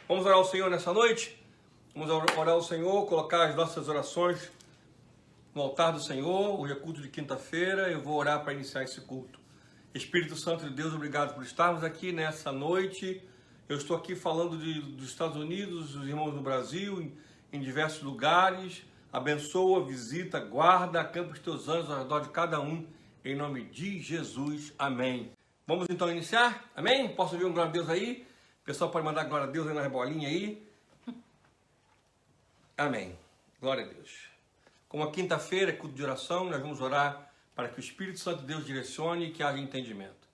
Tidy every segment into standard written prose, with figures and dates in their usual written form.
Vamos orar ao Senhor nessa noite? Vamos orar ao Senhor, colocar as nossas orações no altar do Senhor. Hoje é culto de quinta-feira, eu vou orar para iniciar esse culto. Espírito Santo de Deus, obrigado por estarmos aqui nessa noite. Eu estou aqui falando dos Estados Unidos, dos irmãos no Brasil, em diversos lugares. Abençoa, visita, guarda, acampa os teus anjos ao redor de cada um, em nome de Jesus. Amém. Vamos então iniciar? Amém? Posso ouvir um glória a Deus aí? O pessoal pode mandar glória a Deus aí na rebolinha aí. Amém. Glória a Deus. Como a quinta-feira é culto de oração, nós vamos orar para que o Espírito Santo de Deus direcione e que haja entendimento.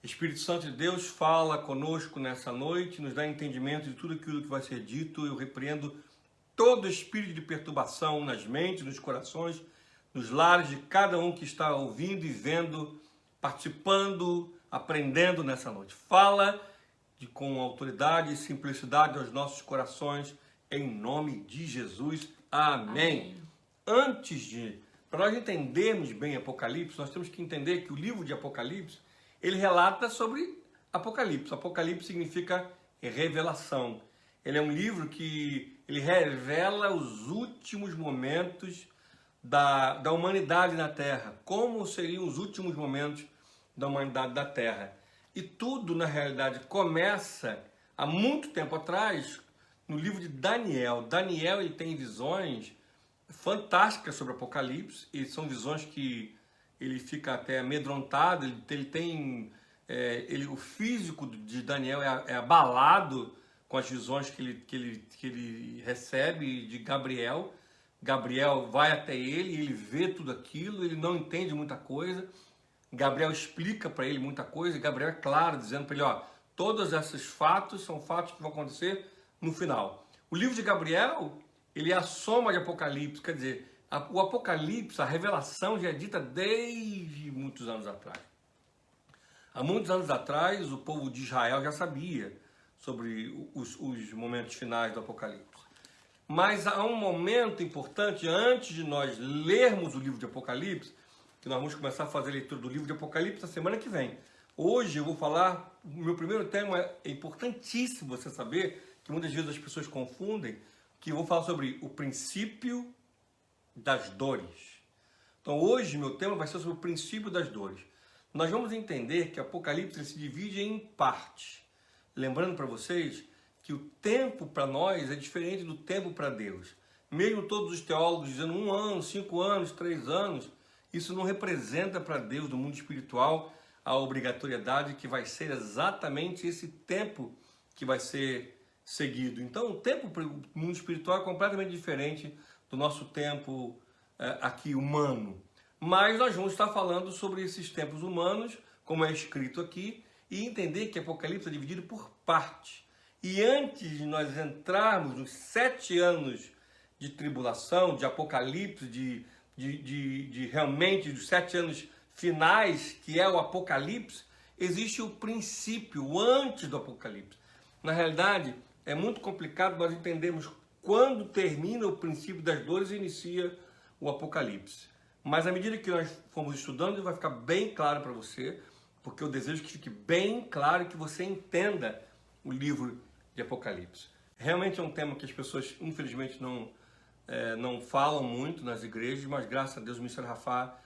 Espírito Santo de Deus fala conosco nessa noite, nos dá entendimento de tudo aquilo que vai ser dito. Eu repreendo todo espírito de perturbação nas mentes, nos corações, nos lares de cada um que está ouvindo e vendo, participando, aprendendo nessa noite. Fala com autoridade e simplicidade aos nossos corações, em nome de Jesus. Amém. Para nós entendermos bem Apocalipse, nós temos que entender que o livro de Apocalipse, ele relata sobre Apocalipse. Apocalipse significa revelação. Ele é um livro que ele revela os últimos momentos da humanidade na Terra. Como seriam os últimos momentos da humanidade da Terra. E tudo, na realidade, começa há muito tempo atrás, no livro de Daniel. Daniel, ele tem visões fantásticas sobre Apocalipse, e são visões que ele fica até amedrontado, o físico de Daniel é abalado com as visões que ele recebe de Gabriel. Gabriel vai até ele, ele vê tudo aquilo, ele não entende muita coisa. Gabriel explica para ele muita coisa, e Gabriel é claro, dizendo para ele, todos esses fatos são fatos que vão acontecer no final. O livro de Gabriel, ele é a soma de Apocalipse, quer dizer, o Apocalipse, a revelação já é dita desde muitos anos atrás. Há muitos anos atrás, o povo de Israel já sabia sobre os momentos finais do Apocalipse. Mas há um momento importante, antes de nós lermos o livro de Apocalipse, que nós vamos começar a fazer a leitura do livro de Apocalipse na semana que vem. Hoje eu vou falar, o meu primeiro tema é importantíssimo você saber, que muitas vezes as pessoas confundem, que eu vou falar sobre o princípio das dores. Então hoje meu tema vai ser sobre o princípio das dores. Nós vamos entender que Apocalipse se divide em partes. Lembrando para vocês que o tempo para nós é diferente do tempo para Deus. Mesmo todos os teólogos dizendo 1 ano, 5 anos, 3 anos, isso não representa para Deus, do mundo espiritual, a obrigatoriedade que vai ser exatamente esse tempo que vai ser seguido. Então, o tempo para o mundo espiritual é completamente diferente do nosso tempo aqui humano. Mas nós vamos estar falando sobre esses tempos humanos, como é escrito aqui, e entender que Apocalipse é dividido por partes. E antes de nós entrarmos nos 7 anos de tribulação, de Apocalipse, realmente dos 7 anos finais, que é o Apocalipse, existe o princípio antes do Apocalipse. Na realidade, é muito complicado nós entendermos quando termina o princípio das dores e inicia o Apocalipse. Mas à medida que nós formos estudando, vai ficar bem claro para você, porque eu desejo que fique bem claro e que você entenda o livro de Apocalipse. Realmente é um tema que as pessoas, infelizmente, não falam muito nas igrejas, mas graças a Deus, o Ministério Rafah,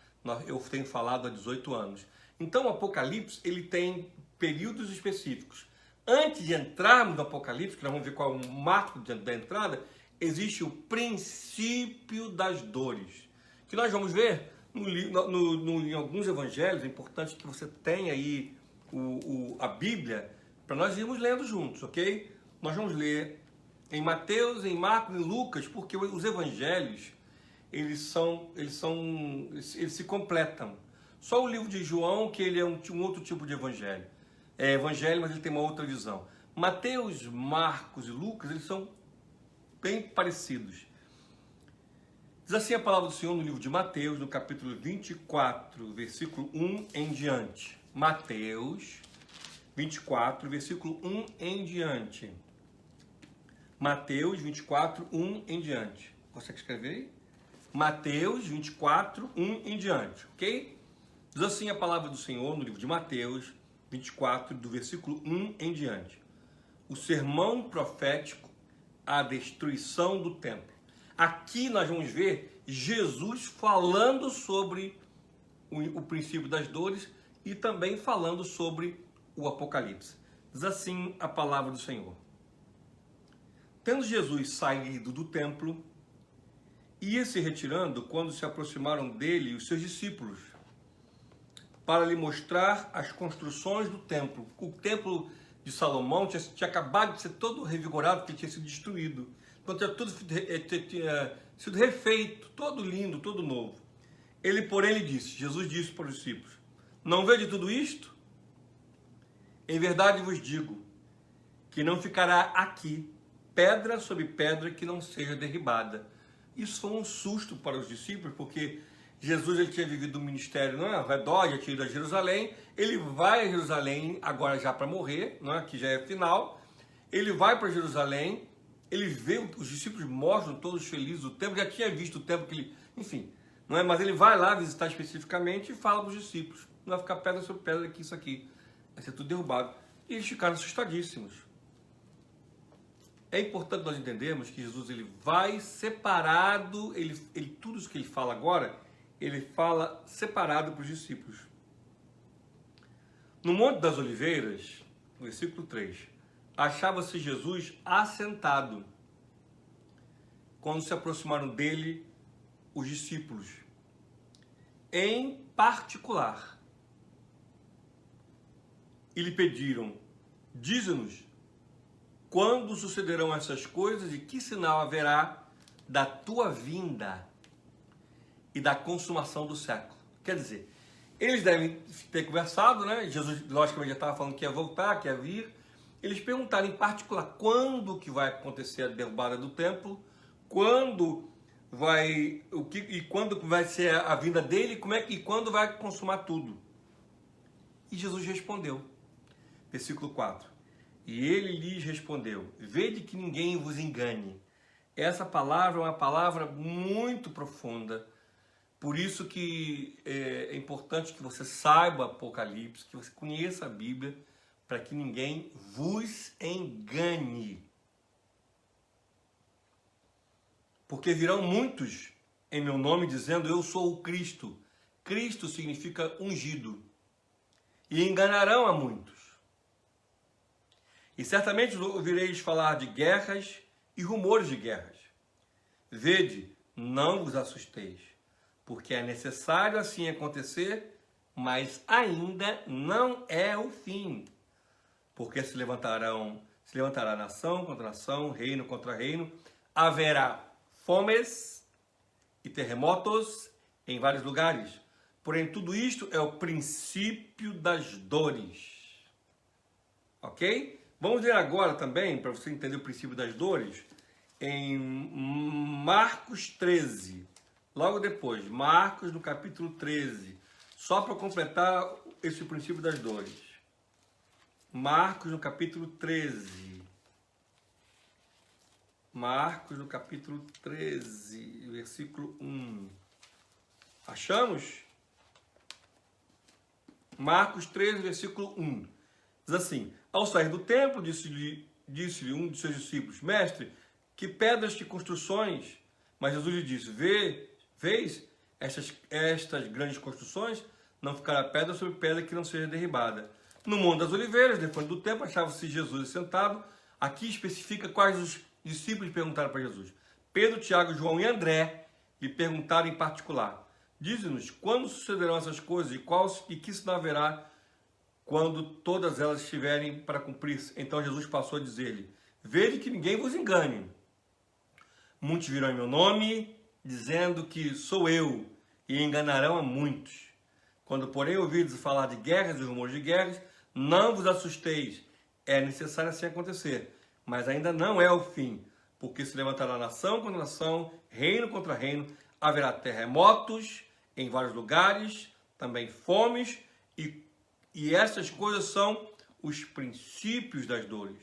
eu tenho falado há 18 anos. Então, o Apocalipse, ele tem períodos específicos. Antes de entrarmos no Apocalipse, que nós vamos ver qual é o marco da entrada, existe o princípio das dores, que nós vamos ver em alguns evangelhos. É importante que você tenha aí a Bíblia, para nós irmos lendo juntos, ok? Nós vamos ler em Mateus, em Marcos, em Lucas, porque os evangelhos, eles se completam. Só o livro de João, que ele é um outro tipo de evangelho. É evangelho, mas ele tem uma outra visão. Mateus, Marcos e Lucas, eles são bem parecidos. Diz assim a palavra do Senhor no livro de Mateus, no capítulo 24, versículo 1 em diante. Mateus 24, versículo 1 em diante. Mateus 24, 1 em diante. Consegue escrever aí? Mateus 24, 1 em diante, ok? Diz assim a palavra do Senhor no livro de Mateus 24, do versículo 1 em diante. o sermão profético, a destruição do templo. Aqui nós vamos ver Jesus falando sobre o princípio das dores e também falando sobre o Apocalipse. Diz assim a palavra do Senhor. Tendo Jesus saído do templo, ia se retirando quando se aproximaram dele os seus discípulos, para lhe mostrar as construções do templo. O templo de Salomão tinha acabado de ser todo revigorado, porque tinha sido destruído. Então tinha tudo tinha sido refeito, todo lindo, todo novo. Ele, porém, lhe disse, Jesus disse para os discípulos, não vede tudo isto? Em verdade vos digo, que não ficará aqui pedra sobre pedra que não seja derribada. Isso foi um susto para os discípulos, porque Jesus ele tinha vivido um ministério, não é, ao redor, já tinha ido a Jerusalém, ele vai a Jerusalém agora já para morrer, não é, que já é final, ele vai para Jerusalém, ele vê, os discípulos mostram todos felizes o templo, já tinha visto o templo que ele, enfim, não é, mas ele vai lá visitar especificamente e fala para os discípulos, não vai ficar pedra sobre pedra que isso aqui, vai ser tudo derrubado. E eles ficaram assustadíssimos. É importante nós entendermos que Jesus ele vai separado, ele tudo isso que ele fala agora, ele fala separado para os discípulos. No Monte das Oliveiras, no versículo 3, achava-se Jesus assentado, quando se aproximaram dele os discípulos, em particular, e lhe pediram, dize-nos, quando sucederão essas coisas e que sinal haverá da tua vinda e da consumação do século? Quer dizer, eles devem ter conversado, né? Jesus, logicamente, já estava falando que ia voltar, que ia vir. Eles perguntaram em particular quando que vai acontecer a derrubada do templo, quando vai, e quando vai ser a vinda dele, e quando vai consumar tudo. E Jesus respondeu, versículo 4. E ele lhes respondeu, vede que ninguém vos engane. Essa palavra é uma palavra muito profunda. Por isso que é importante que você saiba Apocalipse, que você conheça a Bíblia, para que ninguém vos engane. Porque virão muitos em meu nome dizendo, eu sou o Cristo. Cristo significa ungido. E enganarão a muitos. E certamente ouvireis falar de guerras e rumores de guerras. Vede, não vos assusteis, porque é necessário assim acontecer, mas ainda não é o fim. Porque se levantará nação contra nação, reino contra reino, haverá fomes e terremotos em vários lugares. Porém, tudo isto é o princípio das dores. Ok? Vamos ler agora também, para você entender o princípio das dores, em Marcos 13. Logo depois, Marcos no capítulo 13. Só para completar esse princípio das dores. Marcos no capítulo 13. Marcos no capítulo 13, versículo 1. Achamos? Marcos 13, versículo 1. Diz assim, ao sair do templo, disse-lhe um de seus discípulos, mestre, que pedras de construções? Mas Jesus lhe disse, vês estas grandes construções? Não ficará pedra sobre pedra que não seja derribada. No Monte das Oliveiras, depois do templo, achava-se Jesus sentado. Aqui especifica quais os discípulos perguntaram para Jesus. Pedro, Tiago, João e André lhe perguntaram em particular, dize-nos, quando sucederão essas coisas e que sinal haverá quando todas elas estiverem para cumprir-se? Então Jesus passou a dizer-lhe, vede que ninguém vos engane. Muitos virão em meu nome, dizendo que sou eu, e enganarão a muitos. Quando, porém, ouvides falar de guerras e rumores de guerras, não vos assusteis. É necessário assim acontecer, mas ainda não é o fim, porque se levantará nação contra nação, reino contra reino, haverá terremotos em vários lugares, também fomes, e essas coisas são os princípios das dores.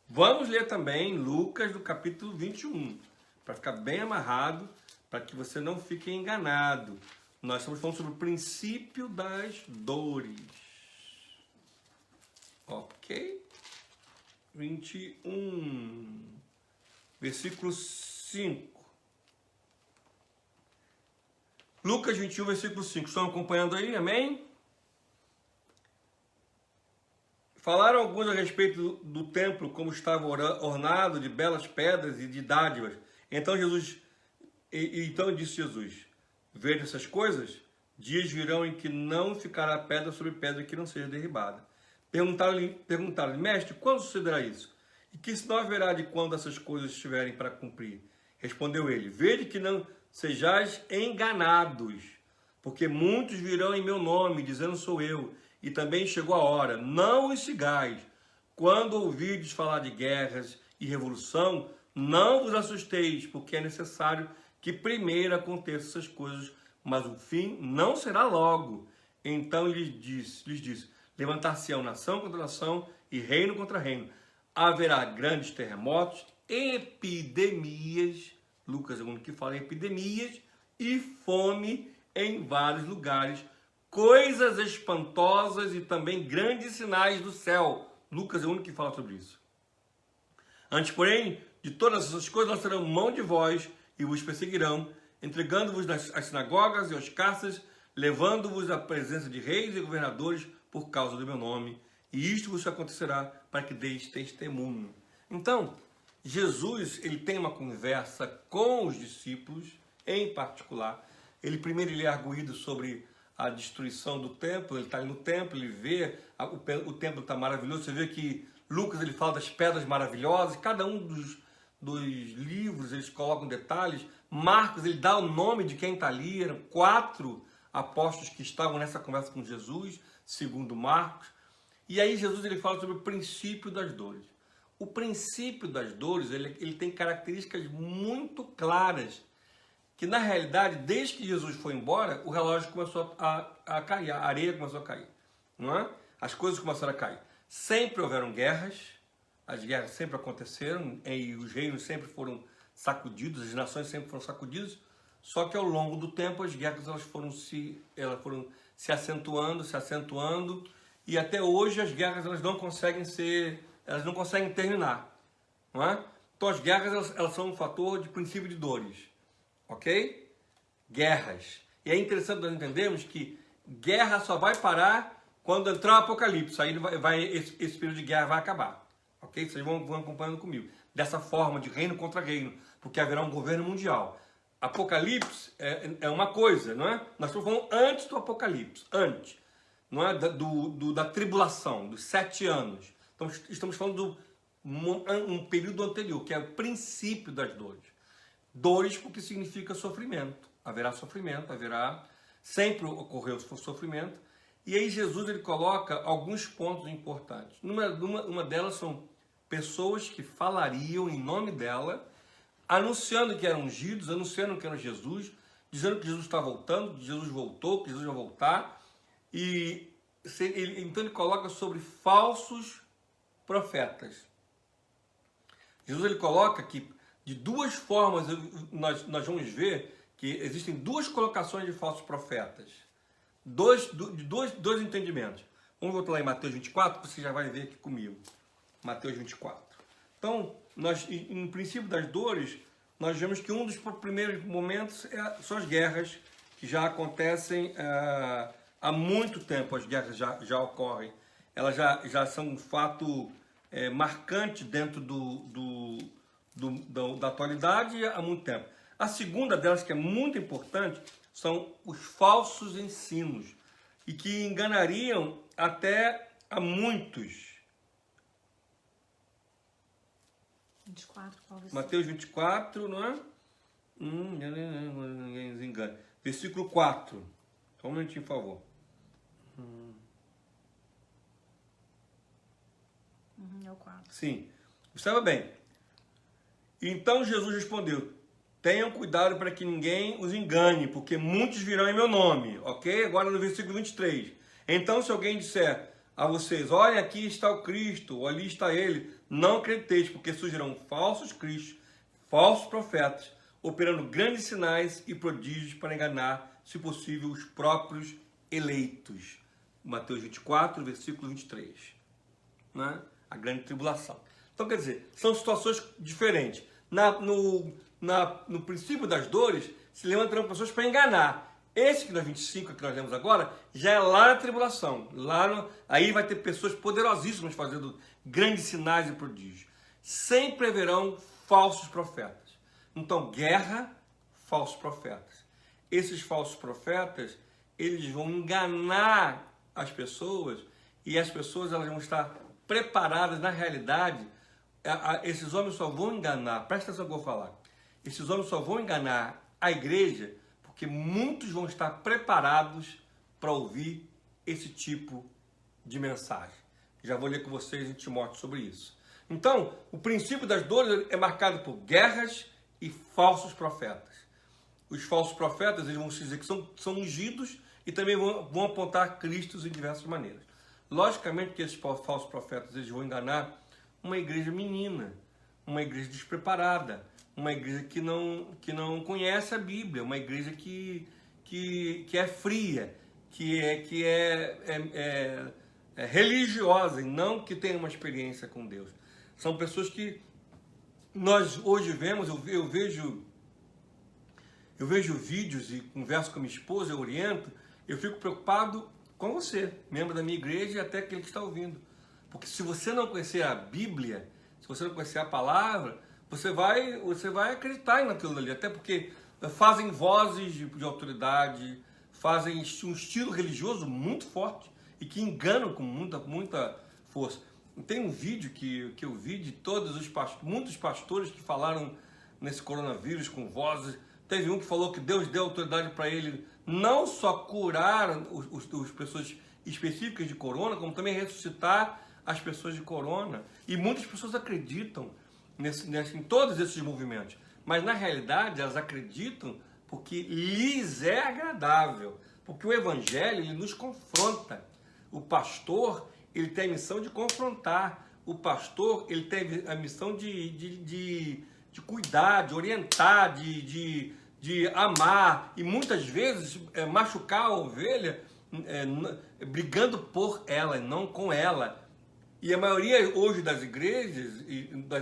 Vamos ler também Lucas do capítulo 21, para ficar bem amarrado, para que você não fique enganado. Nós estamos falando sobre o princípio das dores. Ok? 21, versículo 5. Lucas 21, versículo 5. Estão acompanhando aí? Amém? Falaram alguns a respeito do templo, como estava ornado de belas pedras e de dádivas. Então disse Jesus: vede essas coisas? Dias virão em que não ficará pedra sobre pedra que não seja derribada. Perguntaram-lhe, mestre, quando sucederá isso? E que sinal haverá de quando essas coisas estiverem para cumprir? Respondeu ele, vede que não sejais enganados, porque muitos virão em meu nome, dizendo sou eu, e também chegou a hora. Não os sigais. Quando ouvirdes falar de guerras e revolução, não vos assusteis, porque é necessário que primeiro aconteçam essas coisas, mas o fim não será logo. Então lhes disse, levantar-se-ão nação contra nação e reino contra reino. Haverá grandes terremotos, epidemias, Lucas é o único que fala em epidemias, e fome em vários lugares, coisas espantosas e também grandes sinais do céu. Lucas é o único que fala sobre isso. Antes, porém, de todas essas coisas, lançarão mão de vós e vos perseguirão, entregando-vos às sinagogas e aos cárceres, levando-vos à presença de reis e governadores por causa do meu nome. E isto vos acontecerá para que deis testemunho. Então, Jesus, ele tem uma conversa com os discípulos, em particular. Ele é arguído sobre a destruição do templo, ele está ali no templo, ele vê, o templo está maravilhoso, você vê que Lucas ele fala das pedras maravilhosas, cada um dos livros eles colocam detalhes, Marcos ele dá o nome de quem está ali, eram 4 apóstolos que estavam nessa conversa com Jesus, segundo Marcos, e aí Jesus ele fala sobre o princípio das dores. O princípio das dores ele tem características muito claras, que na realidade, desde que Jesus foi embora, o relógio começou a cair, a areia começou a cair, não é? As coisas começaram a cair. Sempre houveram guerras, as guerras sempre aconteceram, e os reinos sempre foram sacudidos, as nações sempre foram sacudidas, só que ao longo do tempo as guerras elas foram se acentuando, e até hoje as guerras elas não conseguem terminar, não é? Então as guerras elas são um fator de princípio de dores. Ok? Guerras. E é interessante nós entendermos que guerra só vai parar quando entrar o Apocalipse. Aí esse período de guerra vai acabar. Ok? Vocês vão acompanhando comigo. Dessa forma, de reino contra reino. Porque haverá um governo mundial. Apocalipse é uma coisa, não é? Nós estamos falando antes do Apocalipse. Antes. Não é? Da tribulação, dos 7 anos. Então, estamos falando um período anterior, que é o princípio das dores. Dores porque significa sofrimento. Haverá sofrimento, sempre ocorreu sofrimento. E aí Jesus ele coloca alguns pontos importantes. Uma delas são pessoas que falariam em nome dela, anunciando que eram ungidos, anunciando que era Jesus, dizendo que Jesus está voltando, que Jesus voltou, que Jesus vai voltar. Então ele coloca sobre falsos profetas. Jesus ele coloca que de 2 formas nós vamos ver que existem 2 colocações de falsos profetas. Dois entendimentos. Vamos voltar lá em Mateus 24, você já vai ver aqui comigo. Mateus 24. Então, em princípio das dores, nós vemos que um dos primeiros momentos são as guerras, que já acontecem há muito tempo. As guerras já ocorrem. Elas já são um fato marcante dentro da atualidade há muito tempo. A segunda delas, que é muito importante, são os falsos ensinos, e que enganariam até a muitos. 24, qual versículo? Mateus 24, não é? Ninguém nos engana. Versículo 4. Só um momentinho, por favor. É o 4. Sim. Observa bem. Então Jesus respondeu, tenham cuidado para que ninguém os engane, porque muitos virão em meu nome. Ok? Agora no versículo 23. Então se alguém disser a vocês, olhem, aqui está o Cristo, ou ali está ele, não acrediteis, porque surgirão falsos cristos, falsos profetas, operando grandes sinais e prodígios para enganar, se possível, os próprios eleitos. Mateus 24, versículo 23. Né? A grande tribulação. Então, quer dizer, são situações diferentes. No princípio das dores, se levantarão pessoas para enganar. Esse que nós 25 que nós lemos agora, já é lá na tribulação. Aí vai ter pessoas poderosíssimas fazendo grandes sinais e prodígios. Sempre haverão falsos profetas. Então, guerra, falsos profetas. Esses falsos profetas, eles vão enganar as pessoas e as pessoas elas vão estar preparadas. Na realidade, esses homens só vão enganar, presta atenção no que eu vou falar, esses homens só vão enganar a igreja porque muitos vão estar preparados para ouvir esse tipo de mensagem. Já vou ler com vocês em Timóteo sobre isso. Então, o princípio das dores é marcado por guerras e falsos profetas. Os falsos profetas eles vão se dizer que são ungidos e também vão apontar Cristo em diversas maneiras. Logicamente que esses falsos profetas eles vão enganar uma igreja menina, uma igreja despreparada, uma igreja que não conhece a Bíblia, uma igreja que é fria, que é religiosa e não que tem uma experiência com Deus. São pessoas que nós hoje vemos, eu vejo vídeos e converso com a minha esposa, eu oriento, eu fico preocupado com você, membro da minha igreja e até aquele que está ouvindo. Porque se você não conhecer a Bíblia, se você não conhecer a palavra, você vai acreditar naquilo ali, até porque fazem vozes de autoridade, fazem um estilo religioso muito forte e que enganam com muita força. Tem um vídeo que eu vi de muitos pastores que falaram nesse coronavírus com vozes. Teve um que falou que Deus deu autoridade para ele não só curar as pessoas específicas de corona, como também ressuscitar as pessoas de corona. E muitas pessoas acreditam em todos esses movimentos. Mas na realidade elas acreditam porque lhes é agradável. Porque o evangelho ele nos confronta. O pastor ele tem a missão de confrontar. O pastor ele tem a missão de cuidar, de orientar, de amar. E muitas vezes machucar a ovelha brigando por ela e não com ela. E a maioria hoje das igrejas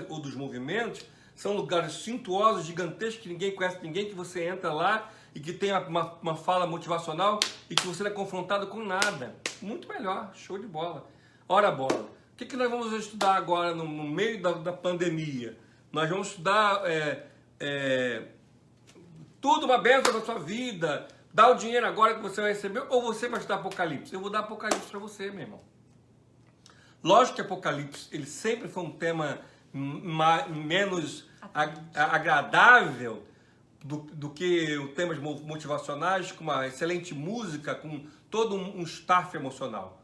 ou dos movimentos são lugares suntuosos, gigantescos, que ninguém conhece ninguém, que você entra lá e que tem uma fala motivacional e que você não é confrontado com nada. Muito melhor, show de bola. Ora bola, o que nós vamos estudar agora no meio da pandemia? Nós vamos estudar tudo uma bênção da sua vida, dá o dinheiro agora que você vai receber, ou você vai estudar Apocalipse? Eu vou dar Apocalipse para você, meu irmão. Lógico que Apocalipse ele sempre foi um tema menos agradável do que os temas motivacionais, com uma excelente música, com todo um staff emocional.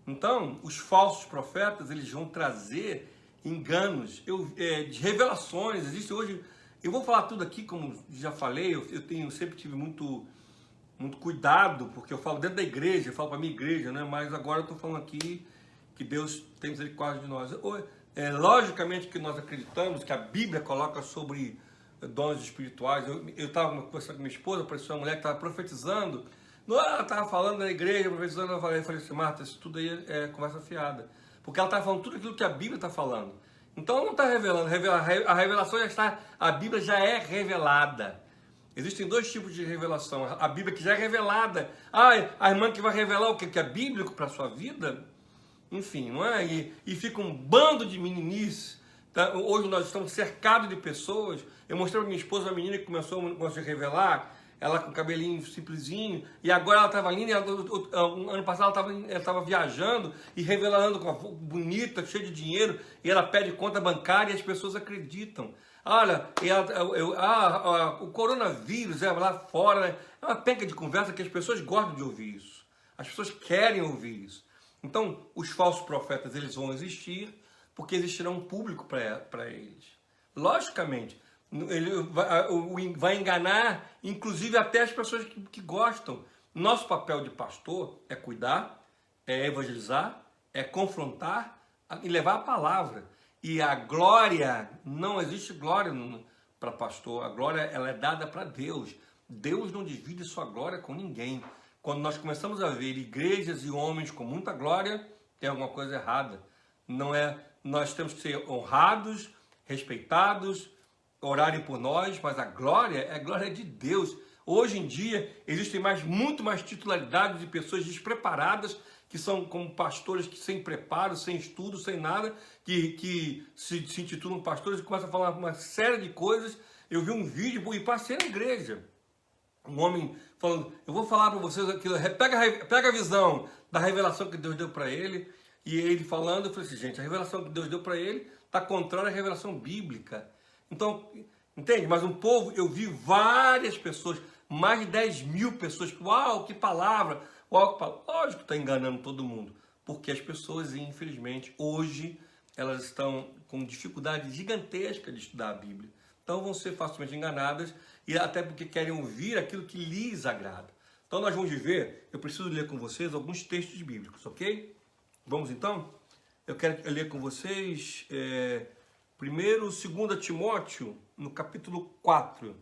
Então, os falsos profetas eles vão trazer enganos, de revelações. Existe hoje, eu vou falar tudo aqui, como já falei, eu sempre tive muito cuidado, porque eu falo dentro da igreja, eu falo para a minha igreja, né? Mas agora eu estou falando aqui que Deus tem misericórdia de nós. Logicamente que nós acreditamos que a Bíblia coloca sobre dons espirituais. Eu estava conversando com minha esposa, apareceu uma mulher que estava profetizando. Ela estava falando na igreja, profetizando. Eu falei assim, Marta, isso tudo aí é conversa fiada. Porque ela estava falando tudo aquilo que a Bíblia está falando. Então ela não está revelando. A revelação já está, a Bíblia já é revelada. Existem dois tipos de revelação. A Bíblia que já é revelada. A irmã que vai revelar o que é bíblico para a sua vida. Enfim, não é? E fica um bando de meninices. Tá? Hoje nós estamos cercados de pessoas. Eu mostrei para minha esposa uma menina que começou a revelar, ela com cabelinho simplesinho, e agora ela estava linda. Ano passado ela estava viajando e revelando com uma bonita, cheia de dinheiro, e ela pede conta bancária e as pessoas acreditam. Olha, o coronavírus lá fora, né? É uma penca de conversa que as pessoas gostam de ouvir isso. As pessoas querem ouvir isso. Então, os falsos profetas eles vão existir porque existirá um público para eles. Logicamente, ele vai enganar, inclusive até as pessoas que gostam. Nosso papel de pastor é cuidar, é evangelizar, é confrontar e levar a palavra. E a glória, não existe glória para pastor, a glória ela é dada para Deus. Deus não divide sua glória com ninguém. Quando nós começamos a ver igrejas e homens com muita glória, tem alguma coisa errada. Não nós temos que ser honrados, respeitados, orarem por nós, mas a glória é a glória de Deus. Hoje em dia, existem muito mais titularidade de pessoas despreparadas, que são como pastores que sem preparo, sem estudo, sem nada, que se intitulam pastores e começam a falar uma série de coisas. Eu vi um vídeo e passei na igreja. Um homem falando, eu vou falar para vocês aquilo, pega a visão da revelação que Deus deu para ele. E ele falando, eu falei assim, gente, a revelação que Deus deu para ele está contrária à revelação bíblica. Então, entende? Mas um povo, eu vi várias pessoas, mais de 10 mil pessoas, uau, que palavra, uau, que palavra. Lógico que está enganando todo mundo, porque as pessoas, infelizmente, hoje, elas estão com dificuldade gigantesca de estudar a Bíblia. Então vão ser facilmente enganadas, e até porque querem ouvir aquilo que lhes agrada. Então nós vamos ver, eu preciso ler com vocês alguns textos bíblicos, ok? Vamos então? Eu quero ler com vocês primeiro, 2 Timóteo, no capítulo 4.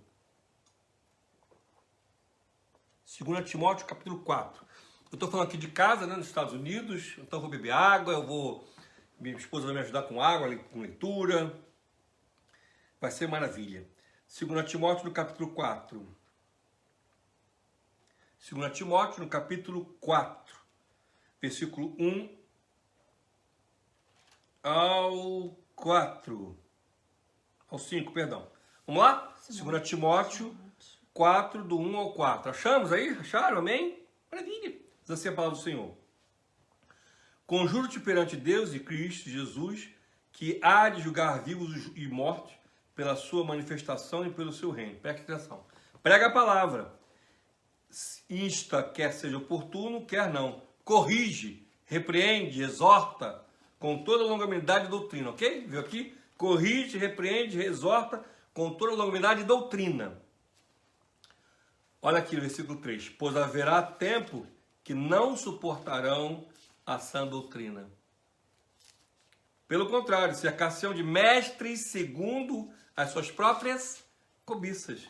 2 Timóteo, capítulo 4. Eu estou falando aqui de casa, né, nos Estados Unidos, então eu vou beber água, minha esposa vai me ajudar com água, com leitura. Vai ser maravilha. 2 Timóteo, no capítulo 4. 2 Timóteo, no capítulo 4, versículo 1 ao 4. Ao 5, perdão. Vamos lá? 2 Timóteo 4, do 1 ao 4. Achamos aí? Acharam? Amém? Maravilha. Diz assim a palavra do Senhor. Conjuro-te perante Deus e Cristo Jesus, que há de julgar vivos e mortos pela sua manifestação e pelo seu reino. Preste atenção. Prega a palavra. Insta, quer seja oportuno, quer não. Corrige, repreende, exorta, com toda longanimidade e doutrina, ok? Viu aqui? Corrige, repreende, exorta, com toda longanimidade e doutrina. Olha aqui no versículo 3. Pois haverá tempo que não suportarão a sã doutrina. Pelo contrário, cercar-se-ão de mestres segundo as suas próprias cobiças,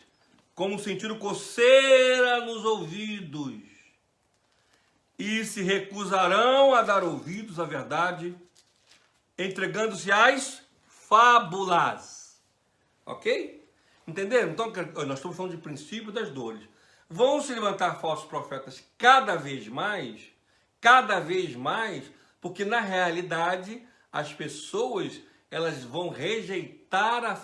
como sentindo coceira nos ouvidos, e se recusarão a dar ouvidos à verdade, entregando-se às fábulas. Ok? Entenderam? Então, nós estamos falando de princípio das dores. Vão se levantar falsos profetas cada vez mais, porque na realidade as pessoas elas vão rejeitar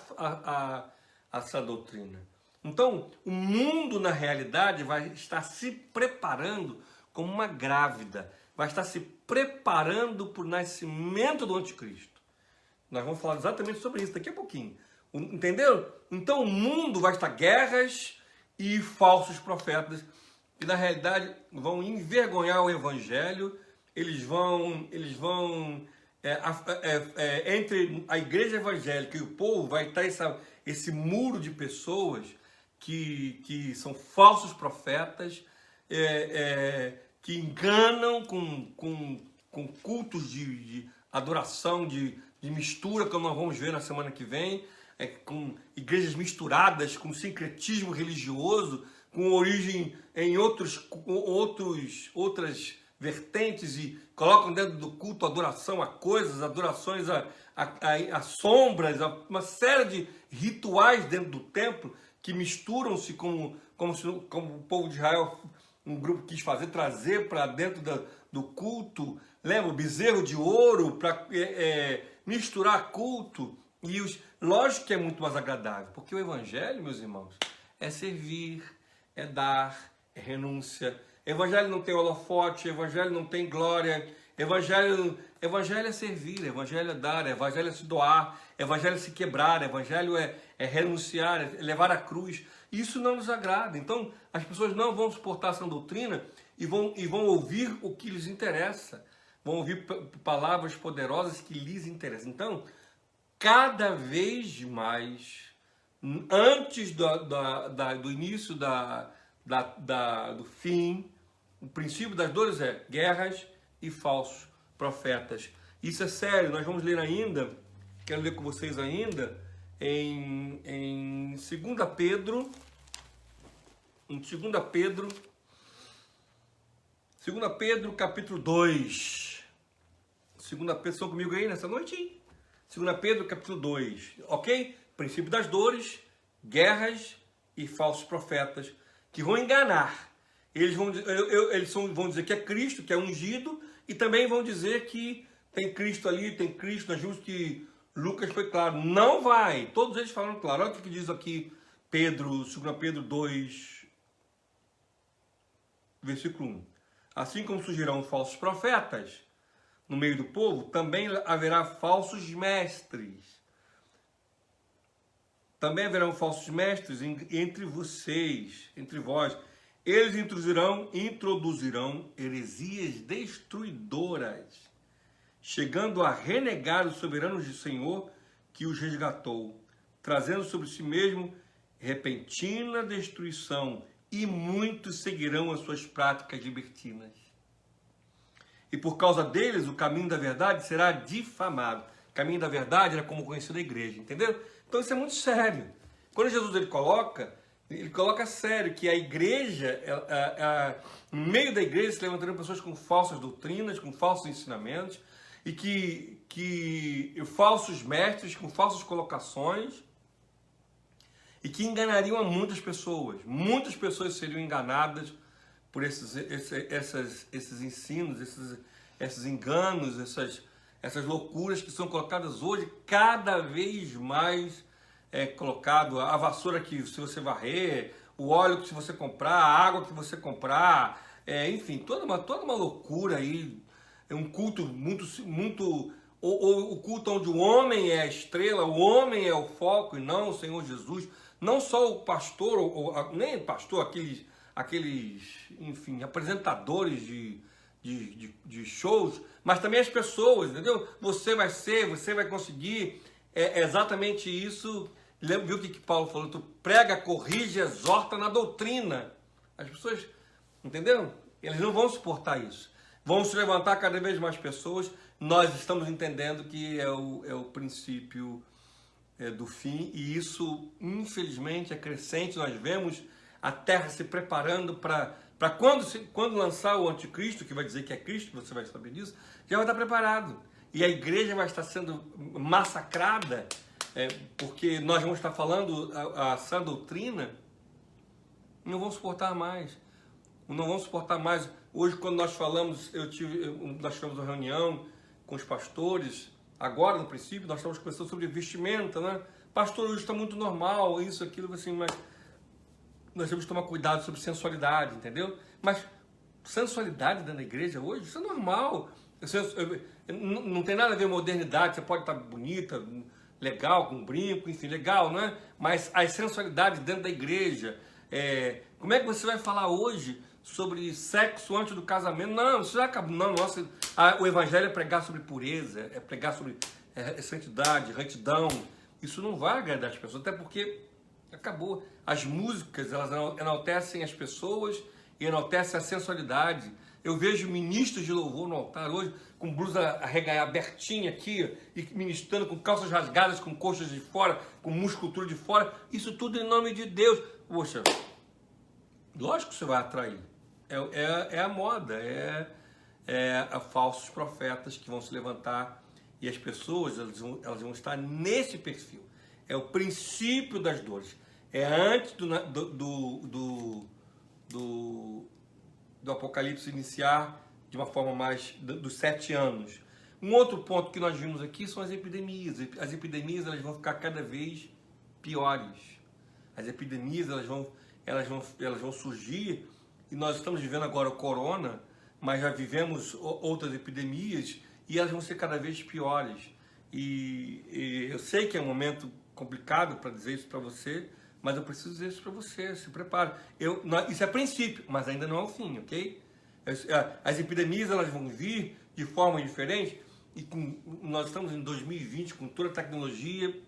essa doutrina. Então, o mundo na realidade vai estar se preparando como uma grávida, vai estar se preparando para o nascimento do anticristo. Nós vamos falar exatamente sobre isso daqui a pouquinho. Entendeu? Então o mundo vai estar guerras e falsos profetas que na realidade vão envergonhar o evangelho, eles vão entre a igreja evangélica e o povo vai estar esse muro de pessoas que são falsos profetas, que enganam com cultos de adoração, de mistura, como nós vamos ver na semana que vem, com igrejas misturadas, com sincretismo religioso, com origem em outras vertentes e colocam dentro do culto adoração a coisas, adorações a sombras, uma série de rituais dentro do templo que misturam-se como o povo de Israel, um grupo quis trazer para dentro do culto, lembra, o bezerro de ouro para misturar culto. E lógico que é muito mais agradável, porque o evangelho, meus irmãos, é servir, é dar, é renúncia. Evangelho não tem holofote, evangelho não tem glória, evangelho é servir, evangelho é dar, evangelho é se doar, evangelho é se quebrar, evangelho é renunciar, é levar a cruz. Isso não nos agrada. Então, as pessoas não vão suportar essa doutrina e vão ouvir o que lhes interessa, vão ouvir palavras poderosas que lhes interessam. Então, cada vez mais, antes do início do fim, o princípio das dores é guerras e falsos profetas. Isso é sério, nós vamos ler ainda, quero ler com vocês ainda, em 2 Pedro, capítulo 2. 2 Pedro, estão comigo aí nessa noite? 2 Pedro capítulo 2, ok? Princípio das dores, guerras e falsos profetas que vão enganar. Eles vão dizer que é Cristo, que é ungido, e também vão dizer que tem Cristo ali, tem Cristo. Nós vimos que Lucas foi claro, não vai. Todos eles falaram claro. Olha o que diz aqui Pedro, 2 Pedro 2, versículo 1. Assim como surgirão falsos profetas no meio do povo, também haverá falsos mestres. Também haverão falsos mestres entre vocês, entre vós. Eles introduzirão heresias destruidoras, chegando a renegar o soberano Senhor que os resgatou, trazendo sobre si mesmo repentina destruição, e muitos seguirão as suas práticas libertinas. E por causa deles, o caminho da verdade será difamado. O caminho da verdade era como conhecido a igreja, entendeu? Então isso é muito sério. Quando Jesus ele coloca sério que a igreja, no meio da igreja se levantarão pessoas com falsas doutrinas, com falsos ensinamentos, e que falsos mestres com falsas colocações, e que enganariam a muitas pessoas. Muitas pessoas seriam enganadas por esses ensinos, esses enganos, essas loucuras que são colocadas hoje, cada vez mais colocado. A vassoura que se você varrer, o óleo que se você comprar, a água que você comprar, enfim, toda uma loucura aí. É um culto muito o culto onde o homem é a estrela, o homem é o foco e não o Senhor Jesus. Não só o pastor, nem o pastor, aqueles enfim, apresentadores de shows, mas também as pessoas, entendeu? Você vai conseguir, exatamente isso. Viu o que Paulo falou? Tu prega, corrige, exorta na doutrina. As pessoas, entendeu? Eles não vão suportar isso. Vão se levantar cada vez mais pessoas. Nós estamos entendendo que é o princípio do fim, e isso, infelizmente, é crescente. Nós vemos a terra se preparando para quando lançar o anticristo, que vai dizer que é Cristo, você vai saber disso, já vai estar preparado. E a igreja vai estar sendo massacrada, porque nós vamos estar falando a sã doutrina, não vão suportar mais. Não vão suportar mais. Hoje, quando nós falamos, nós tivemos uma reunião com os pastores. Agora, no princípio, nós estamos conversando sobre vestimenta, né? Pastor, hoje está muito normal, isso, aquilo, assim, mas nós temos que tomar cuidado sobre sensualidade, entendeu? Mas sensualidade dentro da igreja hoje, isso é normal. Não tem nada a ver com modernidade, você pode estar bonita, legal, com brinco, enfim, legal, não é? Mas a sensualidade dentro da igreja, como é que você vai falar hoje sobre sexo antes do casamento? Não, isso já acabou. Não, nossa, o evangelho é pregar sobre pureza, é pregar sobre santidade, retidão. Isso não vai agradar as pessoas, até porque acabou. As músicas, elas enaltecem as pessoas e enaltecem a sensualidade. Eu vejo ministros de louvor no altar hoje com blusa abertinha aqui, e ministrando com calças rasgadas, com coxas de fora, com musculatura de fora. Isso tudo em nome de Deus. Poxa, lógico que você vai atrair. É a moda, a falsos profetas que vão se levantar, e as pessoas elas vão estar nesse perfil. É o princípio das dores. É antes do Apocalipse iniciar de uma forma mais dos 7 anos. Um outro ponto que nós vimos aqui são as epidemias. As epidemias elas vão ficar cada vez piores. As epidemias elas vão surgir, e nós estamos vivendo agora o corona, mas já vivemos outras epidemias, e elas vão ser cada vez piores. E eu sei que é um momento complicado para dizer isso para você, mas eu preciso dizer isso para você. Se prepare. Isso é princípio, mas ainda não é o fim, ok? As epidemias elas vão vir de forma diferente, e nós estamos em 2020 com toda a tecnologia.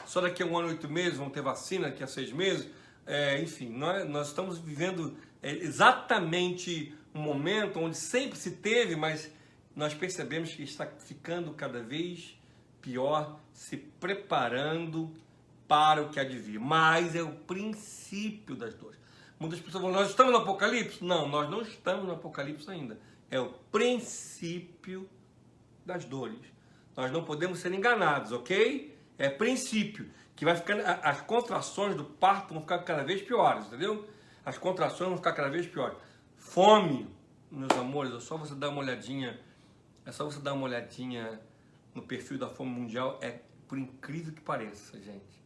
Só daqui a 1 ano e 8 meses vão ter vacina, daqui a 6 meses. Enfim, nós estamos vivendo exatamente um momento onde sempre se teve, mas nós percebemos que está ficando cada vez pior, se preparando para o que há de vir. Mas é o princípio das dores. Muitas pessoas falam, nós estamos no Apocalipse? Não, nós não estamos no Apocalipse ainda. É o princípio das dores. Nós não podemos ser enganados, ok? É princípio, que vai ficando, as contrações do parto vão ficar cada vez piores, entendeu? As contrações vão ficar cada vez piores. Fome, meus amores, é só você dar uma olhadinha, no perfil da fome mundial, por incrível que pareça, gente.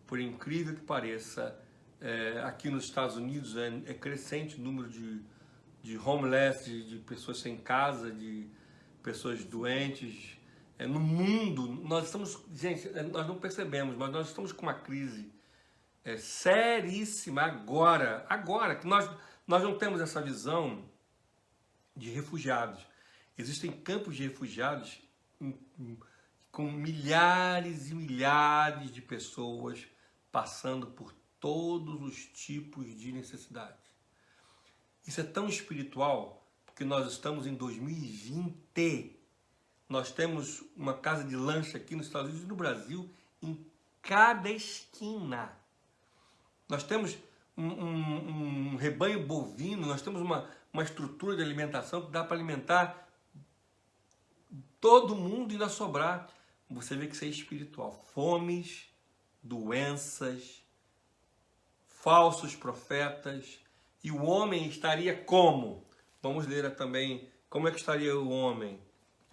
Por incrível que pareça, aqui nos Estados Unidos é crescente o número de homeless, de pessoas sem casa, de pessoas doentes. No mundo, nós estamos, gente, nós não percebemos, mas nós estamos com uma crise seríssima agora que nós não temos essa visão de refugiados. Existem campos de refugiados com milhares e milhares de pessoas passando por todos os tipos de necessidades. Isso é tão espiritual, porque nós estamos em 2020. Nós temos uma casa de lanche aqui nos Estados Unidos e no Brasil, em cada esquina. Nós temos um rebanho bovino, nós temos uma estrutura de alimentação que dá para alimentar todo mundo e ainda sobrar. Você vê que isso é espiritual. Fomes, doenças, falsos profetas. E o homem estaria como? Vamos ler também como é que estaria o homem.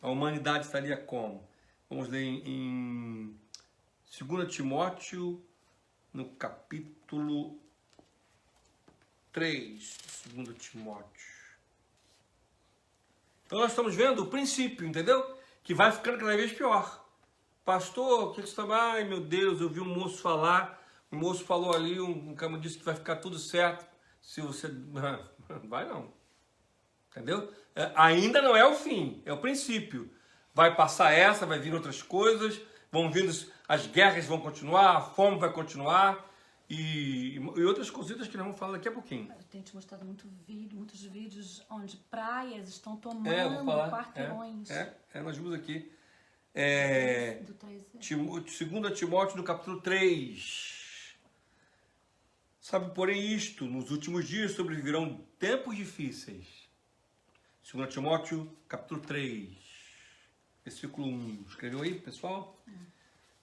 A humanidade estaria como? Vamos ler em 2 Timóteo, no capítulo 3, 2 Timóteo. Então nós estamos vendo o princípio, entendeu? Que vai ficando cada vez pior. Pastor, o que você está... Ai, meu Deus, eu vi um moço falar. O moço falou ali, um cara disse que vai ficar tudo certo. Se você... Vai não. Entendeu? Ainda não é o fim, é o princípio. Vai passar vai vir outras coisas, vão vindo, as guerras vão continuar, a fome vai continuar e outras coisitas que nós vamos falar daqui a pouquinho. Eu tenho te mostrado muitos vídeos onde praias estão tomando quarteirões. Nós vimos aqui. 2 Timóteo, no capítulo 3. Sabe, porém, isto, nos últimos dias sobrevirão tempos difíceis. 2 Timóteo, capítulo 3, versículo 1. Escreveu aí, pessoal?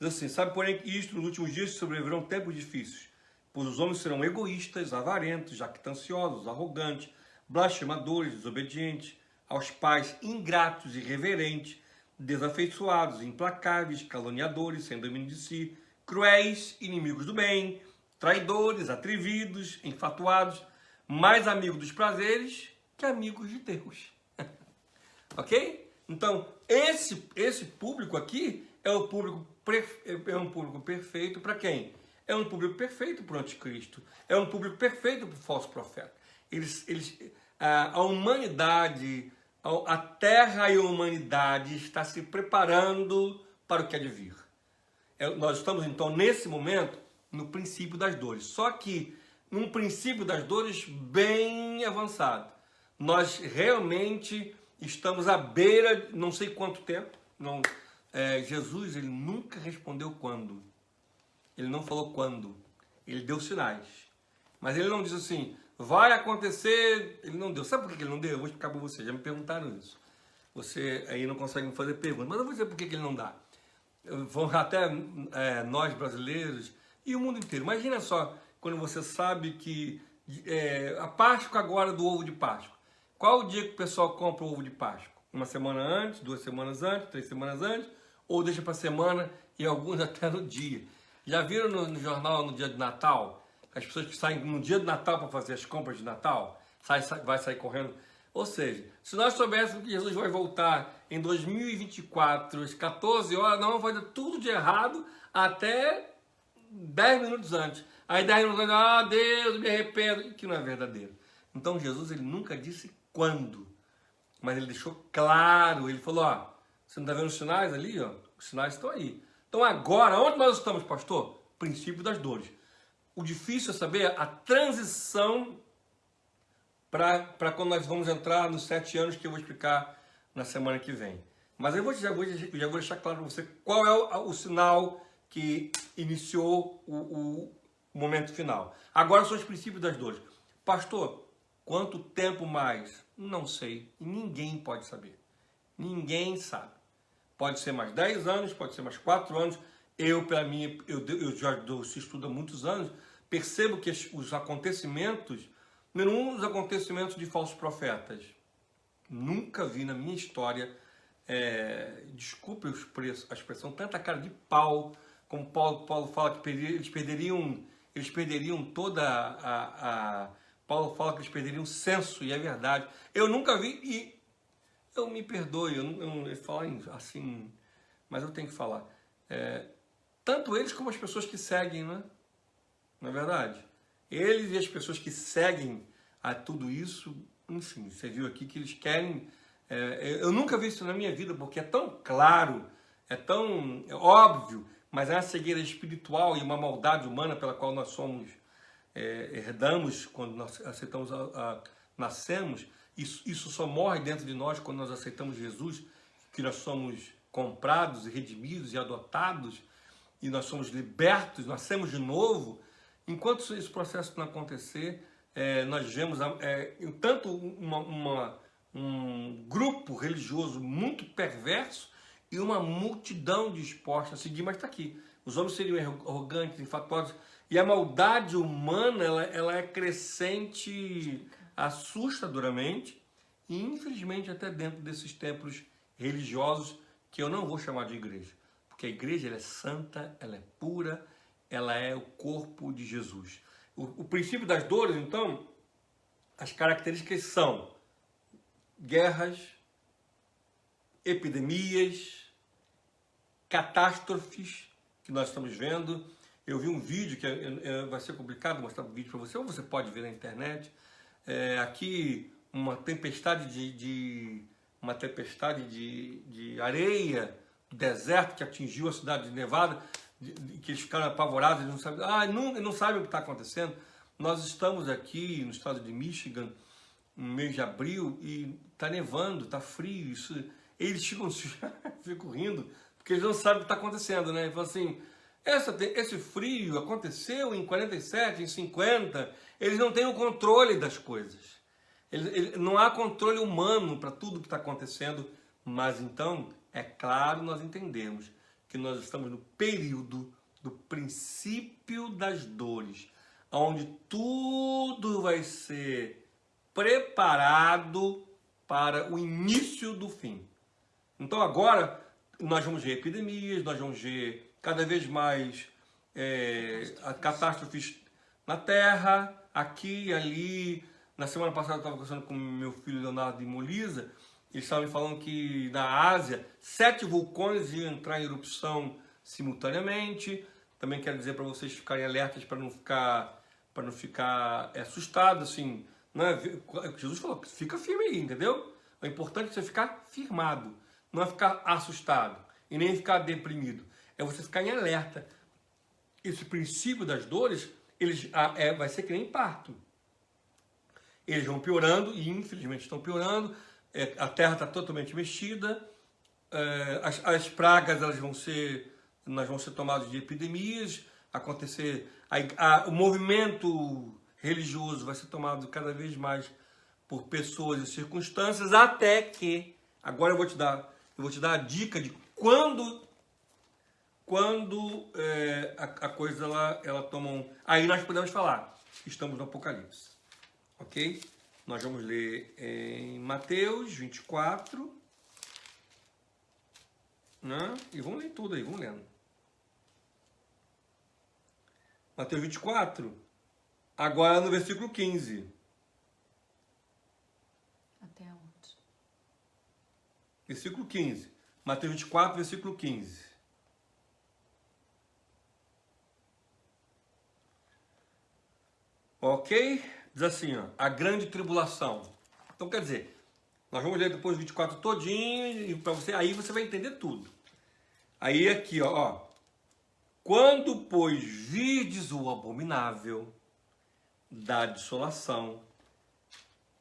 Diz assim, sabe, porém, que isto, nos últimos dias sobrevirão tempos difíceis, pois os homens serão egoístas, avarentos, jactanciosos, arrogantes, blasfemadores, desobedientes, aos pais ingratos, irreverentes, desafeiçoados, implacáveis, caluniadores, sem domínio de si, cruéis, inimigos do bem, traidores, atrevidos, enfatuados, mais amigos dos prazeres que amigos de Deus. Ok? Então, esse público aqui é um público perfeito para quem? É um público perfeito para o anticristo. É um público perfeito para o falso profeta. A humanidade, a terra e a humanidade está se preparando para o que há de vir. Nós estamos, então, nesse momento, no princípio das dores. Só que num princípio das dores bem avançado. Nós realmente estamos à beira, não sei quanto tempo. Jesus, ele nunca respondeu quando. Ele não falou quando. Ele deu sinais. Mas ele não disse assim, vai acontecer. Ele não deu. Sabe por que ele não deu? Eu vou explicar para você. Já me perguntaram isso. Você aí não consegue me fazer pergunta. Mas eu vou dizer por que ele não dá. Vão até nós brasileiros e o mundo inteiro. Imagina só, quando você sabe que a Páscoa agora do ovo de Páscoa. Qual o dia que o pessoal compra o ovo de Páscoa? Uma semana antes, 2 semanas antes, 3 semanas antes, ou deixa para semana e alguns até no dia. Já viram no jornal no dia de Natal? As pessoas que saem no dia de Natal para fazer as compras de Natal, vai sair correndo. Ou seja, se nós soubéssemos que Jesus vai voltar em 2024, às 14 horas, não vai dar tudo de errado até 10 minutos antes. Aí 10 minutos antes, Deus, me arrependo, que não é verdadeiro. Então Jesus, ele nunca disse quando, mas ele deixou claro, ele falou, você não está vendo os sinais ali? Os sinais estão aí. Então agora, onde nós estamos, pastor? Princípio das dores. O difícil é saber a transição para quando nós vamos entrar nos 7 anos que eu vou explicar na semana que vem. Mas eu já vou deixar claro para você qual é o sinal que iniciou o momento final. Agora são os princípios das dores. Pastor, quanto tempo mais? Não sei. Ninguém pode saber. Ninguém sabe. Pode ser mais 10 anos, pode ser mais 4 anos. Para mim, eu já dou esse estudo há muitos anos, percebo que os acontecimentos, número um, os acontecimentos de falsos profetas. Nunca vi na minha história, desculpe a expressão, tanta cara de pau, como Paulo fala que eles perderiam toda Paulo fala que eles perderiam o senso, e é verdade. Eu nunca vi, e eu me perdoe, eu não falar assim, mas eu tenho que falar. Tanto eles como as pessoas que seguem, né? Não é verdade? Eles e as pessoas que seguem a tudo isso, enfim, você viu aqui que eles querem... eu nunca vi isso na minha vida, porque é tão claro, é tão óbvio, mas é uma cegueira espiritual e uma maldade humana pela qual nós somos, herdamos quando nós aceitamos, nascemos. Isso só morre dentro de nós quando nós aceitamos Jesus, que nós somos comprados e redimidos e adotados, e nós somos libertos, nascemos de novo. Enquanto esse processo não acontecer, nós vemos tanto um grupo religioso muito perverso e uma multidão disposta a seguir, mas está aqui. Os homens seriam arrogantes, infatuosos, e a maldade humana ela é crescente assustadoramente, e infelizmente até dentro desses templos religiosos, que eu não vou chamar de igreja, porque a igreja ela é santa, ela é pura, ela é o corpo de Jesus. O princípio das dores, então, as características são guerras, epidemias, catástrofes que nós estamos vendo. Eu vi um vídeo que vai ser complicado mostrar um vídeo para você, ou você pode ver na internet. Aqui uma tempestade de areia do deserto que atingiu a cidade de Nevada, que eles ficaram apavorados, eles não sabem o que está acontecendo. Nós estamos aqui no estado de Michigan, no mês de abril, e está nevando, está frio. Eles ficam rindo, porque eles não sabem o que está acontecendo, né? Então, assim, esse frio aconteceu em 47, em 50, eles não têm o controle das coisas. Não há controle humano para tudo que está acontecendo, mas então, é claro, nós entendemos que nós estamos no período do princípio das dores, onde tudo vai ser preparado para o início do fim. Então agora nós vamos ver epidemias, nós vamos ver cada vez mais catástrofes na Terra, aqui e ali. Na semana passada eu estava conversando com meu filho Leonardo e Molisa, eles estavam me falando que na Ásia 7 vulcões iam entrar em erupção simultaneamente. Também quero dizer para vocês ficarem alertas para não ficar assustado, assim, né? Jesus falou, fica firme aí, entendeu? O importante é você ficar firmado, não é ficar assustado e nem ficar deprimido, é você ficar em alerta. Esse princípio das dores, vai ser que nem parto. Eles vão piorando, e infelizmente estão piorando, a terra está totalmente mexida, as pragas nós vão ser tomados de epidemias, o movimento religioso vai ser tomado cada vez mais por pessoas e circunstâncias, até que, agora eu vou te dar a dica de quando a coisa ela toma aí nós podemos falar, estamos no Apocalipse. Ok? Nós vamos ler em Mateus 24, né? E vamos ler tudo aí, vamos lendo. Mateus 24, agora no versículo 15. Até onde? Versículo 15. Mateus 24, versículo 15. Ok? Diz assim, ó, a grande tribulação. Então, quer dizer, nós vamos ler depois o 24 todinho, e para você, aí você vai entender tudo. Aí aqui, ó, quando, pois, virdes o abominável da dissolação,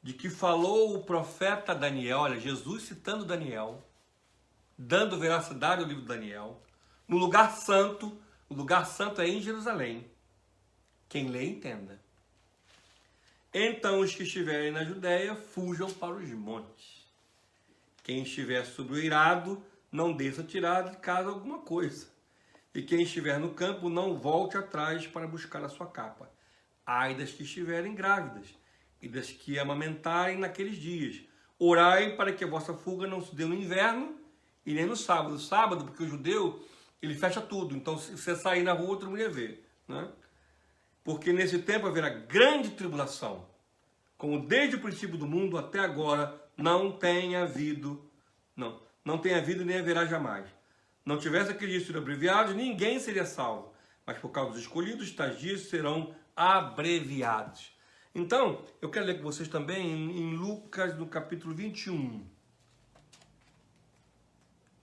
de que falou o profeta Daniel, olha, Jesus citando Daniel, dando veracidade ao livro de Daniel, no lugar santo, o lugar santo é em Jerusalém. Quem lê, entenda. Então os que estiverem na Judéia fujam para os montes. Quem estiver sobre o eirado, não desça tirar de casa alguma coisa. E quem estiver no campo, não volte atrás para buscar a sua capa. Ai das que estiverem grávidas, e das que amamentarem naqueles dias. Orai para que a vossa fuga não se dê no inverno, e nem no sábado. Sábado, porque o judeu, ele fecha tudo. Então, se você sair na rua, todo mundo ia ver, né? Porque nesse tempo haverá grande tribulação, como desde o princípio do mundo até agora não tem havido, não tem havido nem haverá jamais. Não tivesse aqueles dias sido abreviados, ninguém seria salvo. Mas por causa dos escolhidos, tais dias serão abreviados. Então, eu quero ler com vocês também em Lucas, no capítulo 21.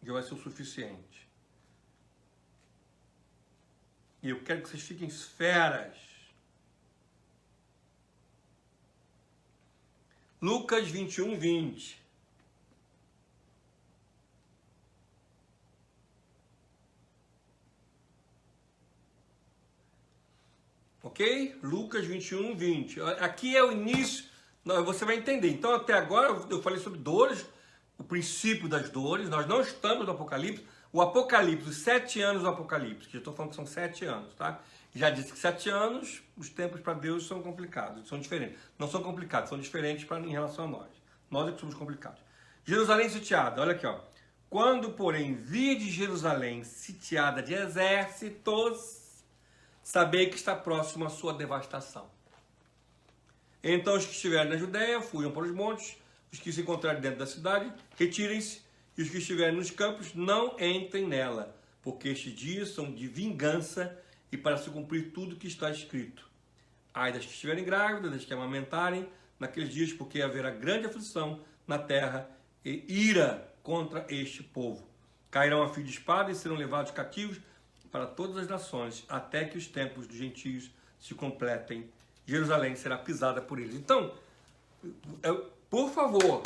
Já vai ser o suficiente. E eu quero que vocês fiquem feras. Lucas 21, 20. Ok? Lucas 21, 20. Aqui é o início, você vai entender. Então, até agora, eu falei sobre dores, o princípio das dores. Nós não estamos no Apocalipse. O Apocalipse, os 7 anos do Apocalipse, que eu estou falando que são 7 anos, tá? Já disse que 7 anos, os tempos para Deus são complicados, são diferentes. Não são complicados, são diferentes em relação a nós. Nós é que somos complicados. Jerusalém sitiada, olha aqui, ó. Quando, porém, vide Jerusalém sitiada de exércitos, sabei que está próximo a sua devastação. Então os que estiverem na Judéia fujam para os montes, os que se encontrarem dentro da cidade, retirem-se, e os que estiverem nos campos não entrem nela, porque estes dias são de vingança e para se cumprir tudo que está escrito. Ai das que estiverem grávidas, das que amamentarem naqueles dias, porque haverá grande aflição na terra e ira contra este povo. Cairão a fio de espada e serão levados cativos para todas as nações, até que os tempos dos gentios se completem. Jerusalém será pisada por eles. Então, por favor,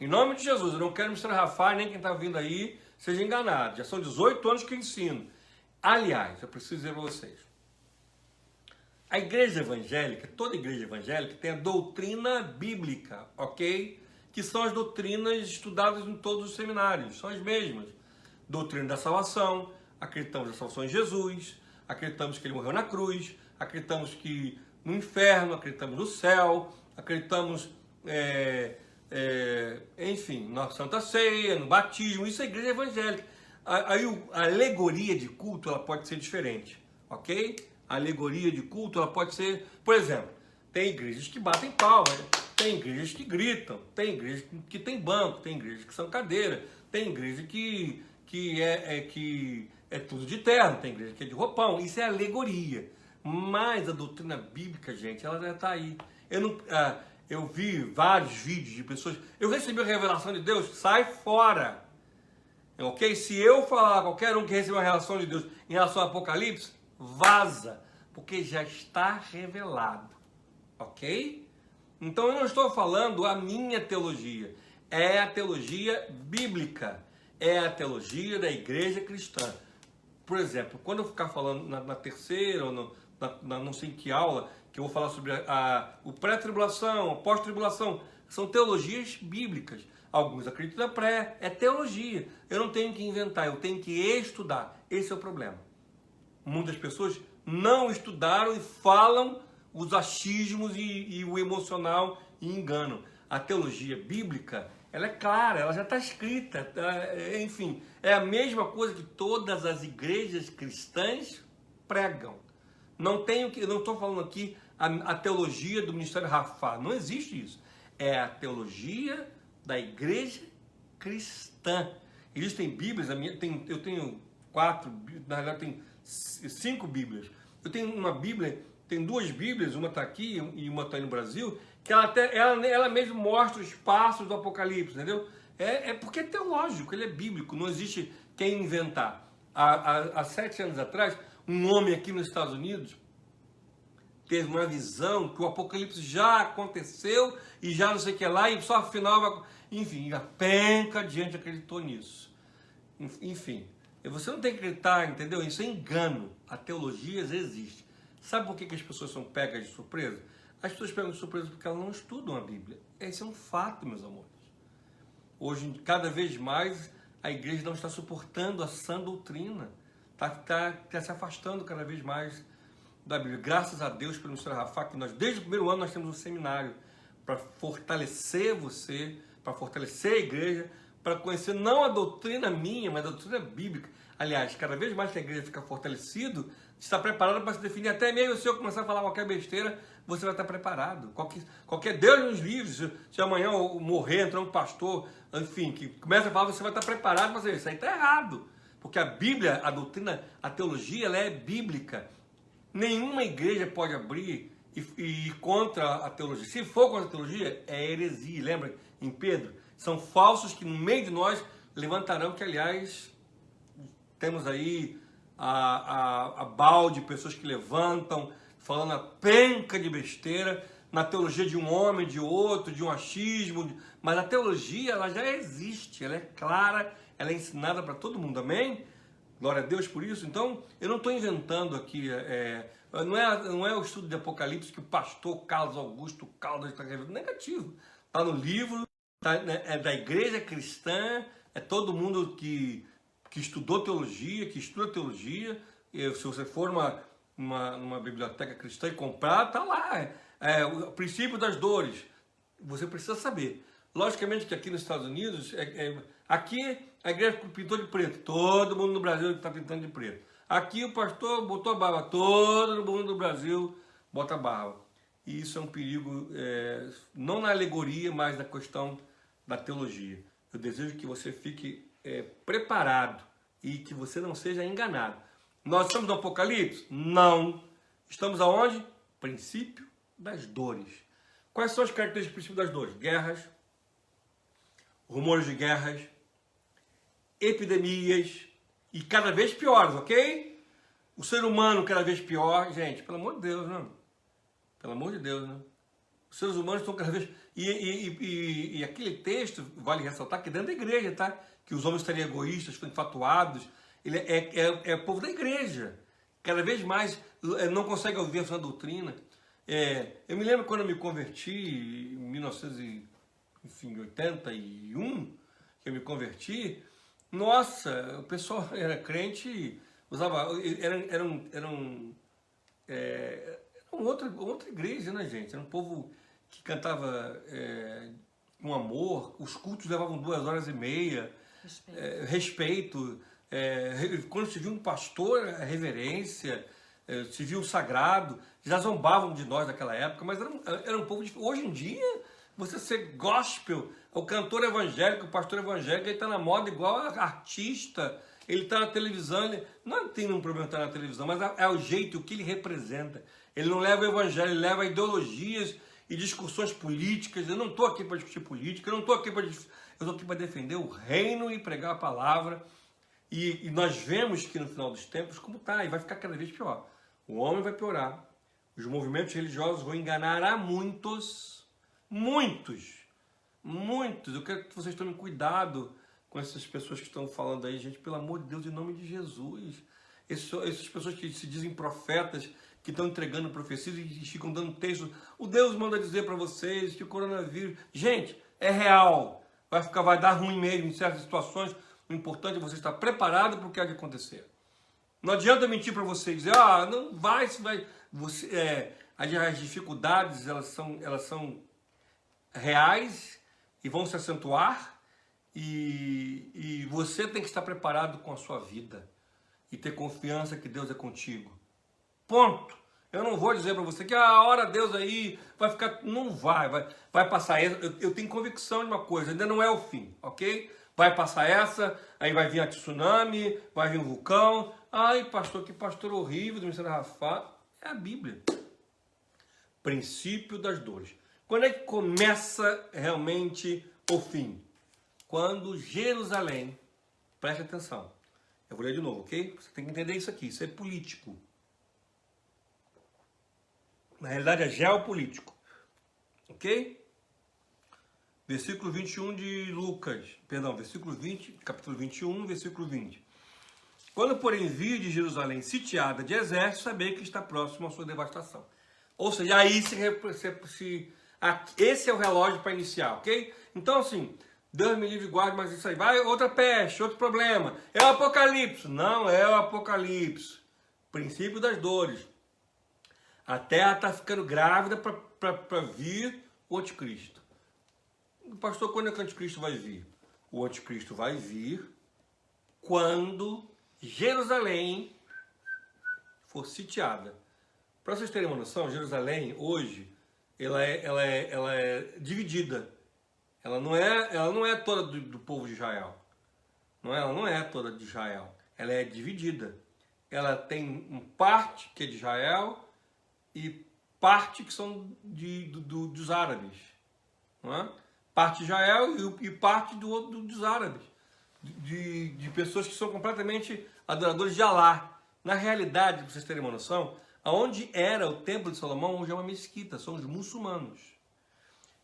em nome de Jesus, eu não quero misturar Rafael, nem quem está vindo aí, seja enganado. Já são 18 anos que eu ensino. Aliás, eu preciso dizer para vocês, a igreja evangélica, toda igreja evangélica tem a doutrina bíblica, ok? Que são as doutrinas estudadas em todos os seminários, são as mesmas. Doutrina da salvação, acreditamos na salvação em Jesus, acreditamos que ele morreu na cruz, acreditamos que no inferno, acreditamos no céu, acreditamos, enfim, na Santa Ceia, no batismo, isso é a igreja evangélica. Aí a alegoria de culto, ela pode ser diferente, ok? A alegoria de culto, ela pode ser, por exemplo, tem igrejas que batem palmas, tem igrejas que gritam, tem igrejas que tem banco, tem igrejas que são cadeira, tem igreja que é tudo de terno, tem igreja que é de roupão, isso é alegoria. Mas a doutrina bíblica, gente, ela já está aí. Eu vi vários vídeos de pessoas, eu recebi a revelação de Deus, sai fora. Ok? Se eu falar a qualquer um que recebeu a revelação de Deus em relação ao Apocalipse, vaza, porque já está revelado. Ok? Então eu não estou falando a minha teologia, é a teologia bíblica, é a teologia da igreja cristã. Por exemplo, quando eu ficar falando na terceira ou não sei em que aula, que eu vou falar sobre o pré-tribulação, a pós-tribulação, são teologias bíblicas. Alguns acreditam na pré, é teologia. Eu não tenho que inventar, eu tenho que estudar. Esse é o problema. Muitas pessoas não estudaram e falam os achismos e o emocional e enganam. A teologia bíblica, ela é clara, ela já está escrita. Enfim, é a mesma coisa que todas as igrejas cristãs pregam. Não estou falando aqui a teologia do Ministério Rafá. Não existe isso. É a teologia da igreja cristã. Existem Bíblias, eu tenho 4, na realidade tem 5 Bíblias. Eu tenho uma Bíblia, tem 2 Bíblias, uma está aqui e uma está aí no Brasil, que ela mesmo mostra os passos do Apocalipse, entendeu? É porque é teológico, ele é bíblico, não existe quem inventar. Há 7 anos atrás, um homem aqui nos Estados Unidos teve uma visão que o Apocalipse já aconteceu e já não sei o que lá, e só afinal, enfim, a penca de gente acreditou nisso. Enfim, você não tem que acreditar, entendeu? Isso é engano. A teologia existe. Sabe por que as pessoas são pegas de surpresa? As pessoas pegam de surpresa porque elas não estudam a Bíblia. Esse é um fato, meus amores. Hoje, cada vez mais, a igreja não está suportando a sã doutrina, está se afastando cada vez mais da Bíblia. Graças a Deus pelo Mr. Rafa, que nós, desde o primeiro ano, nós temos um seminário para fortalecer você, para fortalecer a igreja, para conhecer não a doutrina minha, mas a doutrina bíblica. Aliás, cada vez mais que a igreja fica fortalecida, está preparada para se definir. Até mesmo se eu começar a falar qualquer besteira, você vai estar preparado. Qualquer Deus nos livre, se amanhã eu morrer, entrar um pastor, enfim, que começa a falar, você vai estar preparado para dizer, isso aí está errado. Porque a Bíblia, a doutrina, a teologia, ela é bíblica. Nenhuma igreja pode abrir e ir contra a teologia. Se for contra a teologia, é heresia. Lembra em Pedro? São falsos que no meio de nós levantarão, que aliás, temos aí a balde, pessoas que levantam, falando a penca de besteira, na teologia de um homem, de outro, de um achismo, mas a teologia, ela já existe, ela é clara, ela é ensinada para todo mundo, amém? Glória a Deus por isso. Então, eu não estou inventando aqui, não é o estudo de Apocalipse que o pastor Carlos Augusto Caldas está escrevendo, negativo, está no livro, é da igreja cristã, é todo mundo que estudou teologia, que estuda teologia. Se você for numa biblioteca cristã e comprar, está lá, o princípio das dores, você precisa saber. Logicamente que aqui nos Estados Unidos, aqui a igreja pintou de preto, todo mundo no Brasil está pintando de preto. Aqui o pastor botou a barba, todo mundo no Brasil bota a barba. E isso é um perigo, não na alegoria, mas na questão da teologia. Eu desejo que você fique preparado e que você não seja enganado. Nós estamos no Apocalipse? Não. Estamos aonde? Princípio das dores. Quais são as características do princípio das dores? Guerras, rumores de guerras, epidemias e cada vez piores, ok? O ser humano cada vez pior. Gente, pelo amor de Deus, né? Pelo amor de Deus, né? Os seres humanos estão cada vez... E aquele texto, vale ressaltar, que dentro da igreja, tá? Que os homens estariam egoístas, estão infatuados. Ele é o povo da igreja. Cada vez mais não consegue ouvir a sua doutrina. Eu me lembro quando eu me converti, em 1981, que eu me converti. Nossa, o pessoal era crente, usava... outra igreja, né, gente? Era um povo que cantava com amor, os cultos levavam 2h30, respeito. Quando se viu um pastor, a reverência, se viu o sagrado, já zombavam de nós naquela época, mas era um povo diferente. Hoje em dia, você ser gospel, o cantor evangélico, o pastor evangélico, ele está na moda igual a artista, ele está na televisão, não tem um problema estar na televisão, mas é o jeito, o que ele representa. Ele não leva o evangelho, ele leva ideologias e discussões políticas. Eu não estou aqui para discutir política, eu estou aqui para defender o reino e pregar a palavra. E nós vemos que no final dos tempos, como está, e vai ficar cada vez pior. O homem vai piorar, os movimentos religiosos vão enganar a muitos. Eu quero que vocês tomem cuidado com essas pessoas que estão falando aí, gente, pelo amor de Deus, em nome de Jesus. Essas pessoas que se dizem profetas, que estão entregando profecias e ficam dando textos. O Deus manda dizer para vocês que o coronavírus... Gente, é real. Vai dar ruim mesmo em certas situações. O importante é você estar preparado para o que há de acontecer. Não adianta mentir para vocês, dizer, não vai, as dificuldades, elas são reais e vão se acentuar, e você tem que estar preparado com a sua vida e ter confiança que Deus é contigo. Ponto. Eu não vou dizer para você que a hora Deus aí vai ficar... Não vai passar. Eu tenho convicção de uma coisa, ainda não é o fim, ok? Vai passar essa, aí vai vir a tsunami, vai vir um vulcão. Ai, pastor, que pastor horrível do Mr. Rafa. É a Bíblia. Princípio das dores. Quando é que começa realmente o fim? Quando Jerusalém, preste atenção, eu vou ler de novo, ok? Você tem que entender isso aqui, isso é político. Na realidade é geopolítico, ok? Versículo 21 de Lucas, versículo 20, capítulo 21, versículo 20. Quando, porém, vir de Jerusalém sitiada de exército, saber que está próximo à sua devastação. Ou seja, aí esse é o relógio para iniciar, ok? Então, assim, Deus me livre e guarde, mas isso aí vai outra peste, outro problema. É o Apocalipse. Não é o Apocalipse. Princípio das dores. A terra está ficando grávida para vir o anticristo. Pastor, quando é que o anticristo vai vir? O anticristo vai vir quando Jerusalém for sitiada. Para vocês terem uma noção, Jerusalém hoje ela é dividida. Ela não é toda do povo de Israel. Ela não é toda de Israel. Ela é dividida. Ela tem parte que é de Israel e parte que são dos árabes. Não é? Parte de Israel e parte dos árabes. De pessoas que são completamente adoradores de Alá. Na realidade, para vocês terem uma noção, aonde era o templo de Salomão, hoje é uma mesquita, são os muçulmanos.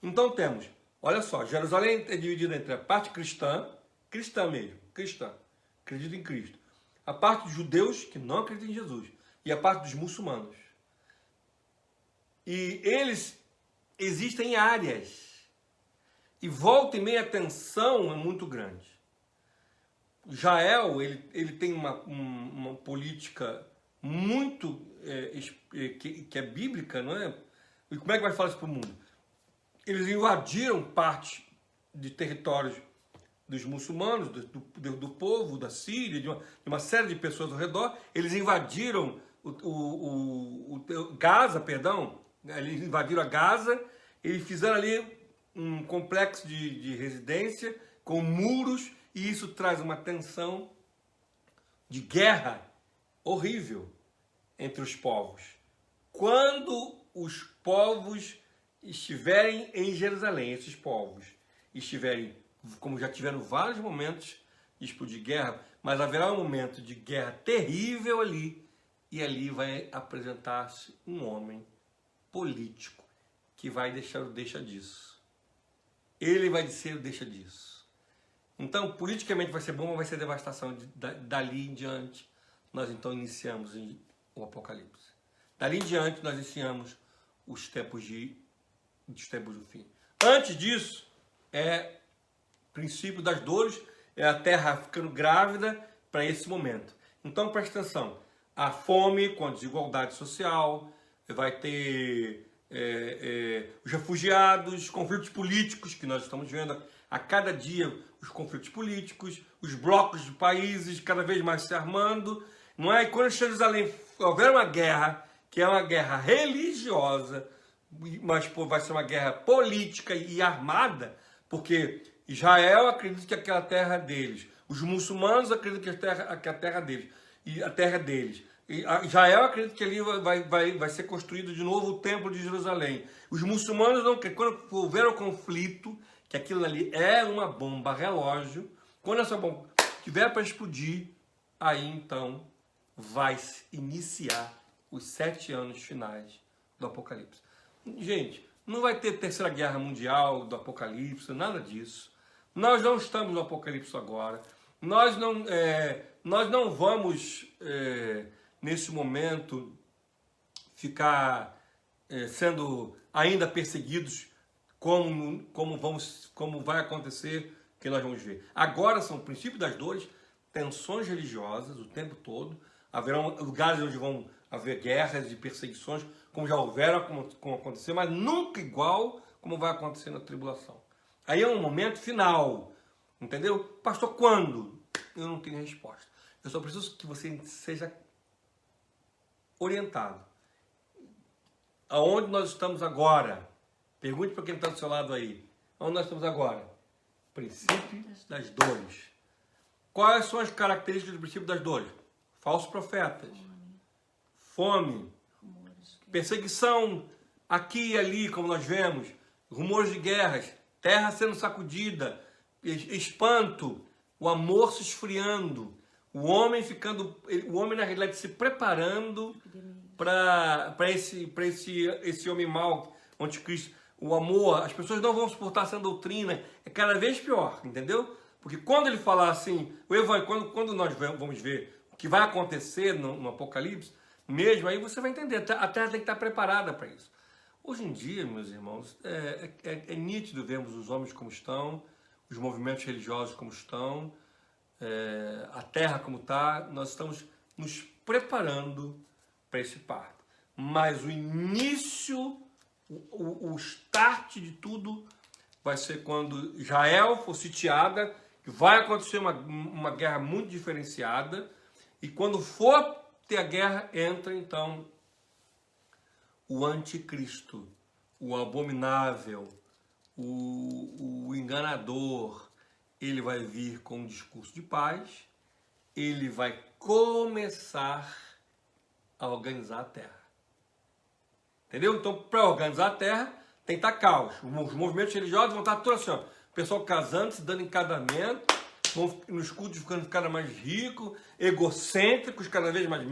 Então temos, olha só, Jerusalém é dividida entre a parte cristã mesmo, acredita em Cristo, a parte dos judeus que não acreditam em Jesus e a parte dos muçulmanos. E eles existem em áreas e volta e meia a tensão é muito grande. Israel, ele tem uma política muito que é bíblica, não é? E como é que vai falar isso para o mundo? Eles invadiram parte de territórios dos muçulmanos, do povo, da Síria, de uma série de pessoas ao redor. Eles invadiram Gaza, eles invadiram a Gaza, eles fizeram ali um complexo de residência com muros, e isso traz uma tensão de guerra horrível entre os povos. Quando os povos estiverem em Jerusalém, esses povos estiverem, como já tiveram vários momentos de guerra, mas haverá um momento de guerra terrível ali, e ali vai apresentar-se um homem político que vai deixa disso. Ele vai dizer o deixa disso. Então, politicamente vai ser bom, mas vai ser devastação. Dali em diante, nós então iniciamos o Apocalipse. Dali em diante, nós iniciamos os tempos do fim. Antes disso, é princípio das dores, é a terra ficando grávida para esse momento. Então, presta atenção. A fome com a desigualdade social, vai ter os refugiados, conflitos políticos que nós estamos vendo a cada dia, os conflitos políticos, os blocos de países cada vez mais se armando, não é? E quando Jerusalém houver uma guerra, que é uma guerra religiosa, mas vai ser uma guerra política e armada, porque Israel acredita que aquela terra é deles, os muçulmanos acreditam que a terra é deles, e a terra é deles. E Israel acredita que ali vai ser construído de novo o templo de Jerusalém. Os muçulmanos não querem. Quando houver o conflito, que aquilo ali é uma bomba relógio, quando essa bomba tiver para explodir, aí então vai se iniciar os 7 anos finais do Apocalipse. Gente, não vai ter terceira guerra mundial do Apocalipse, nada disso. Nós não estamos no Apocalipse agora. Nós não vamos, nesse momento, ficar sendo ainda perseguidos como vai acontecer, que nós vamos ver. Agora são princípios das dores, tensões religiosas o tempo todo. Haverão lugares onde vão haver guerras e perseguições, como já houveram, como aconteceu, mas nunca igual como vai acontecer na tribulação. Aí é um momento final, entendeu? Pastor, quando? Eu não tenho resposta. Eu só preciso que você seja orientado. Aonde nós estamos agora? Pergunte para quem está do seu lado aí. Onde nós estamos agora? Princípio das dores. Quais são as características do princípio das dores? Falsos profetas. Fome. Perseguição aqui e ali, como nós vemos. Rumores de guerras. Terra sendo sacudida. Espanto. O amor se esfriando. O homem na realidade se preparando para esse homem mau, anticristo. O amor, as pessoas não vão suportar essa doutrina, é cada vez pior, entendeu? Porque quando ele falar assim, quando nós vamos ver o que vai acontecer no Apocalipse, mesmo aí você vai entender, a terra tem que estar preparada para isso. Hoje em dia, meus irmãos, é nítido vermos os homens como estão, os movimentos religiosos como estão, a terra como está, nós estamos nos preparando para esse parto. Mas o início, o start de tudo vai ser quando Israel for sitiada, que vai acontecer uma guerra muito diferenciada, e quando for ter a guerra, entra então o anticristo, o abominável, o enganador. Ele vai vir com um discurso de paz, ele vai começar a organizar a terra. Entendeu? Então, para organizar a terra, tem que estar caos. Os movimentos religiosos vão estar todos assim, ó. O pessoal casando, se dando em casamento, vão nos cultos ficando cada mais rico, egocêntricos, cada vez mais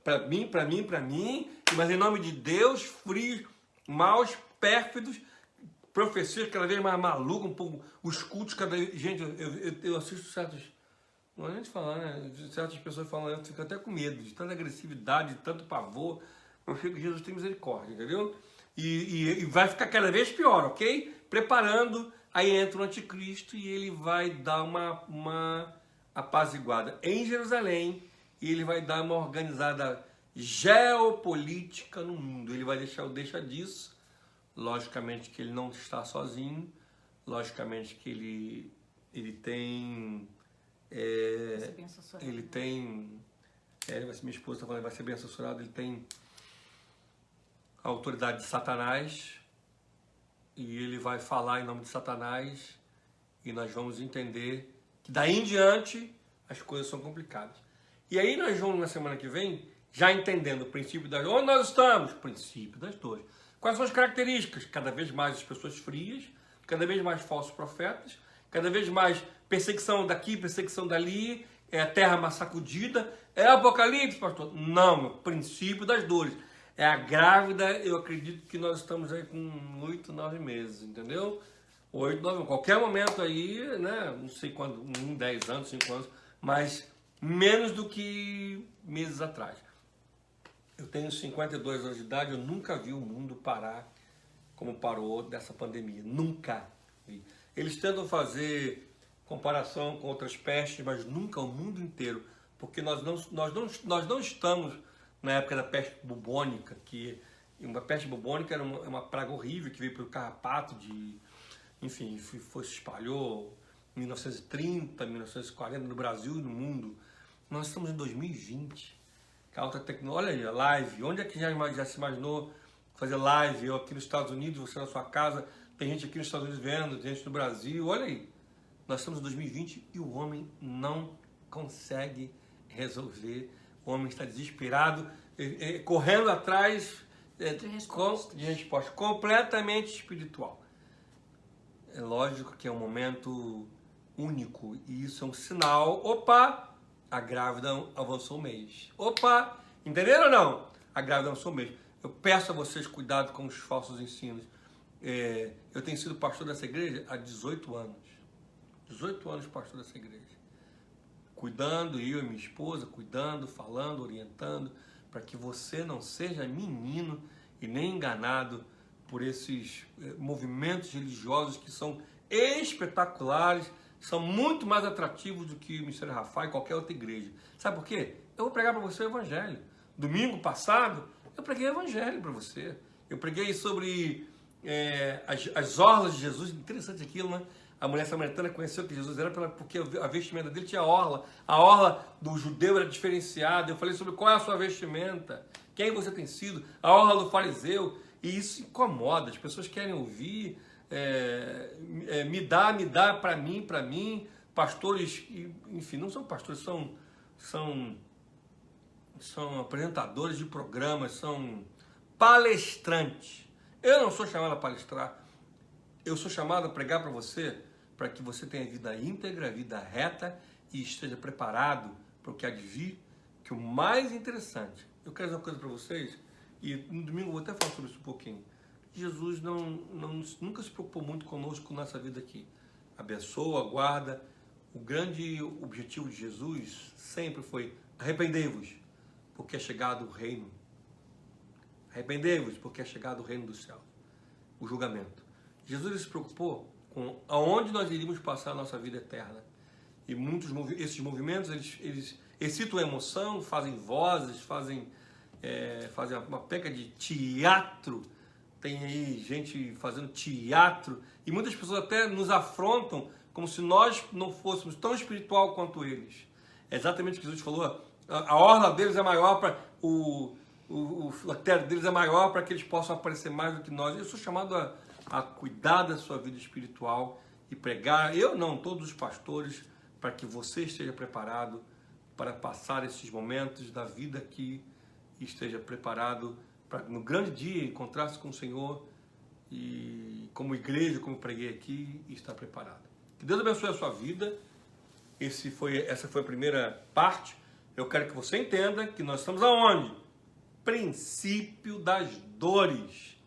para mim, para mim, para mim. Mas em nome de Deus, frios, maus, pérfidos, profecias cada vez mais malucas, um pouco, os cultos cada vez... Gente, eu assisto certos... Não é nem de falar, né? Certas pessoas falam, eu fico até com medo de tanta agressividade, de tanto pavor. Eu fico, Jesus tem misericórdia, entendeu? E vai ficar cada vez pior, ok? Preparando, aí entra o anticristo e ele vai dar uma apaziguada em Jerusalém, e ele vai dar uma organizada geopolítica no mundo. Ele vai deixar disso. Logicamente que ele não está sozinho, logicamente que ele tem... ele tem... minha esposa está falando, vai ser bem assessorado, ele tem a autoridade de Satanás, e ele vai falar em nome de Satanás, e nós vamos entender que daí em diante as coisas são complicadas. E aí nós vamos na semana que vem, já entendendo o princípio das... Onde nós estamos? Princípio das dores. Quais são as características? Cada vez mais as pessoas frias, cada vez mais falsos profetas, cada vez mais perseguição daqui, perseguição dali, a terra sacudida. É Apocalipse, pastor? Não, o princípio das dores. É a grávida, eu acredito que nós estamos aí com 8, 9 meses, entendeu? 8, 9, qualquer momento aí, né? Não sei quando, 10 anos, 5 anos, mas menos do que meses atrás. Eu tenho 52 anos de idade, eu nunca vi o mundo parar como parou dessa pandemia. Nunca vi. Eles tentam fazer comparação com outras pestes, mas nunca o mundo inteiro. Porque nós não estamos na época da peste bubônica, que uma peste bubônica era uma praga horrível que veio pelo carrapato, enfim, se espalhou em 1930, 1940 no Brasil e no mundo. Nós estamos em 2020. A alta tecnologia, olha aí, a live, onde é que já se imaginou fazer live? Eu aqui nos Estados Unidos, você na sua casa, tem gente aqui nos Estados Unidos vendo, tem gente no Brasil, olha aí. Nós estamos em 2020 e o homem não consegue resolver, o homem está desesperado, correndo atrás de resposta completamente espiritual. É lógico que é um momento único e isso é um sinal, opa! A grávida avançou um mês. Opa! Entenderam ou não? A grávida avançou um mês. Eu peço a vocês cuidado com os falsos ensinos. Eu tenho sido pastor dessa igreja há 18 anos. 18 anos pastor dessa igreja. Cuidando, eu e minha esposa, cuidando, falando, orientando, para que você não seja menino e nem enganado por esses movimentos religiosos que são espetaculares, são muito mais atrativos do que o Ministério Rafael e qualquer outra igreja. Sabe por quê? Eu vou pregar para você o Evangelho. Domingo passado, eu preguei o Evangelho para você. Eu preguei sobre as orlas de Jesus. Interessante aquilo, né? A mulher samaritana conheceu que Jesus era porque a vestimenta dele tinha orla. A orla do judeu era diferenciada. Eu falei sobre qual é a sua vestimenta, quem você tem sido, a orla do fariseu. E isso incomoda. As pessoas querem ouvir... me dá para mim, pastores, enfim, não são pastores, são apresentadores de programas, são palestrantes. Eu não sou chamado a palestrar, eu sou chamado a pregar para você, para que você tenha vida íntegra, vida reta e esteja preparado para o que há de vir, que o mais interessante, eu quero dizer uma coisa para vocês, e no domingo eu vou até falar sobre isso um pouquinho. Jesus nunca se preocupou muito conosco nessa vida aqui. Abençoa, guarda. O grande objetivo de Jesus sempre foi: arrependei-vos, porque é chegado o reino. Arrependei-vos, porque é chegado o reino dos céus. O julgamento. Jesus se preocupou com aonde nós iríamos passar a nossa vida eterna. E esses movimentos, eles excitam a emoção, fazem vozes, fazem uma peca de teatro. Tem aí gente fazendo teatro. E muitas pessoas até nos afrontam como se nós não fôssemos tão espiritual quanto eles. É exatamente o que Jesus falou. A orla deles é maior para o filactério deles é maior para que eles possam aparecer mais do que nós. Eu sou chamado a cuidar da sua vida espiritual e pregar, todos os pastores, para que você esteja preparado para passar esses momentos da vida aqui e esteja preparado para no grande dia encontrar-se com o Senhor e como igreja, como preguei aqui, estar preparado. Que Deus abençoe a sua vida. Essa foi a primeira parte. Eu quero que você entenda que nós estamos aonde? Princípio das dores.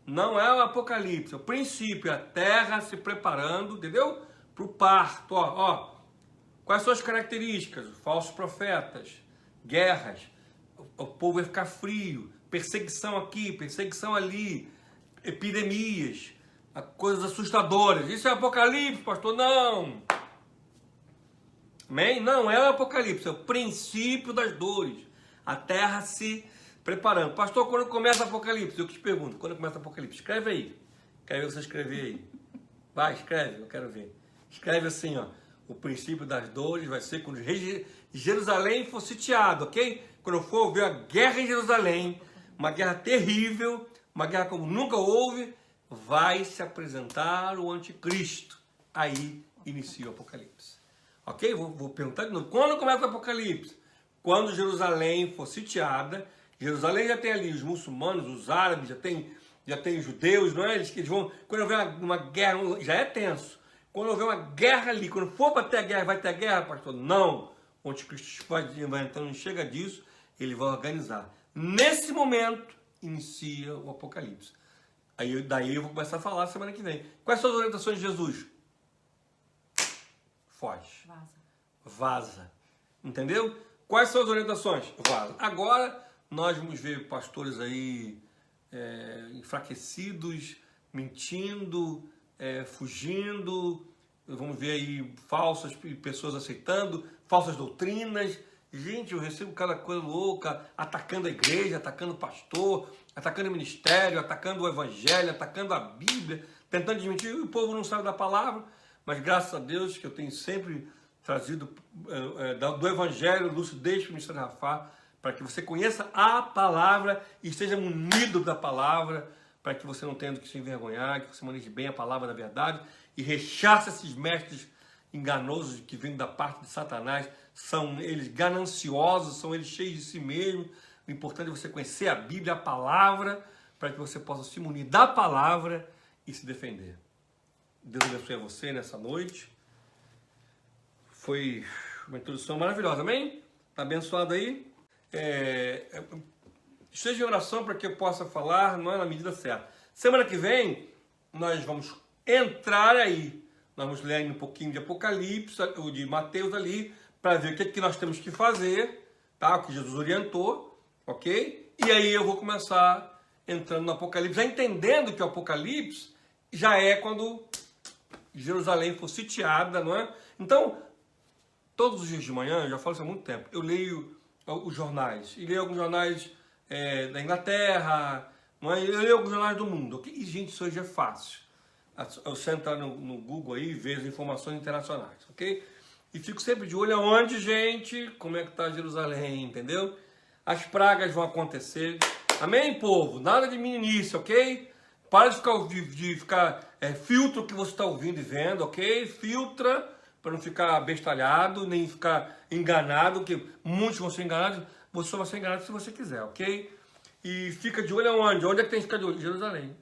Não é o Apocalipse, é o princípio, a terra se preparando, entendeu? Para o parto. Quais são as características? Falsos profetas, guerras, o povo vai ficar frio, perseguição aqui, perseguição ali, epidemias, coisas assustadoras. Isso é Apocalipse, pastor? Não! Amém? Não é o Apocalipse, é o princípio das dores. A terra se preparando. Pastor, quando começa o Apocalipse? Eu que te pergunto, quando começa o Apocalipse? Escreve aí. Quero ver você escrever aí. Vai, escreve, eu quero ver. Escreve assim, o princípio das dores vai ser quando Jerusalém for sitiado, ok? Quando for ver a guerra em Jerusalém, uma guerra terrível, uma guerra como nunca houve, vai se apresentar o anticristo. Aí inicia o Apocalipse. Ok? Vou perguntar de novo. Quando começa o Apocalipse? Quando Jerusalém for sitiada. Jerusalém já tem ali os muçulmanos, os árabes, já tem os judeus, não é? Eles vão, quando houver uma guerra, já é tenso. Quando houver uma guerra ali, quando for para ter a guerra, vai ter a guerra, pastor? Não. O anticristo vai entrando, não chega disso, ele vai organizar. Nesse momento, inicia o Apocalipse. Daí eu vou começar a falar semana que vem. Quais são as orientações de Jesus? Foge. Vaza. Entendeu? Quais são as orientações? Vaza. Agora, nós vamos ver pastores aí enfraquecidos, mentindo, fugindo. Vamos ver aí falsas pessoas aceitando, falsas doutrinas. Gente, eu recebo cada coisa louca, atacando a igreja, atacando o pastor, atacando o ministério, atacando o evangelho, atacando a Bíblia, tentando desmentir. E o povo não sabe da palavra, mas graças a Deus que eu tenho sempre trazido do evangelho, lucidez para o ministério Rafá, para que você conheça a palavra e esteja munido da palavra, para que você não tenha que se envergonhar, que você maneje bem a palavra da verdade e rechace esses mestres enganosos que vêm da parte de Satanás. São eles gananciosos, são eles cheios de si mesmos. O importante é você conhecer a Bíblia, a palavra, para que você possa se munir da palavra e se defender. Deus abençoe a você nessa noite. Foi uma introdução maravilhosa, amém? Está abençoado aí? Esteja em oração para que eu possa falar na medida certa. Semana que vem, nós vamos entrar aí. Nós vamos ler um pouquinho de Apocalipse, ou de Mateus ali, para ver o que nós temos que fazer, tá? O que Jesus orientou, ok? E aí eu vou começar entrando no Apocalipse, já entendendo que o Apocalipse já é quando Jerusalém for sitiada, não é? Então, todos os dias de manhã, eu já falo isso há muito tempo, eu leio os jornais, e leio alguns jornais da Inglaterra, não é? Eu leio alguns jornais do mundo, ok? E, gente, isso hoje é fácil. Você entrar no Google aí e ver as informações internacionais, ok? E fico sempre de olho aonde, gente, como é que está Jerusalém, entendeu? As pragas vão acontecer. Amém, povo? Nada de meninice, ok? Para de ficar filtra o que você está ouvindo e vendo, ok? Filtra para não ficar bestalhado, nem ficar enganado, que muitos vão ser enganados. Você só vai ser enganado se você quiser, ok? E fica de olho aonde? Onde é que tem que ficar de olho? Jerusalém.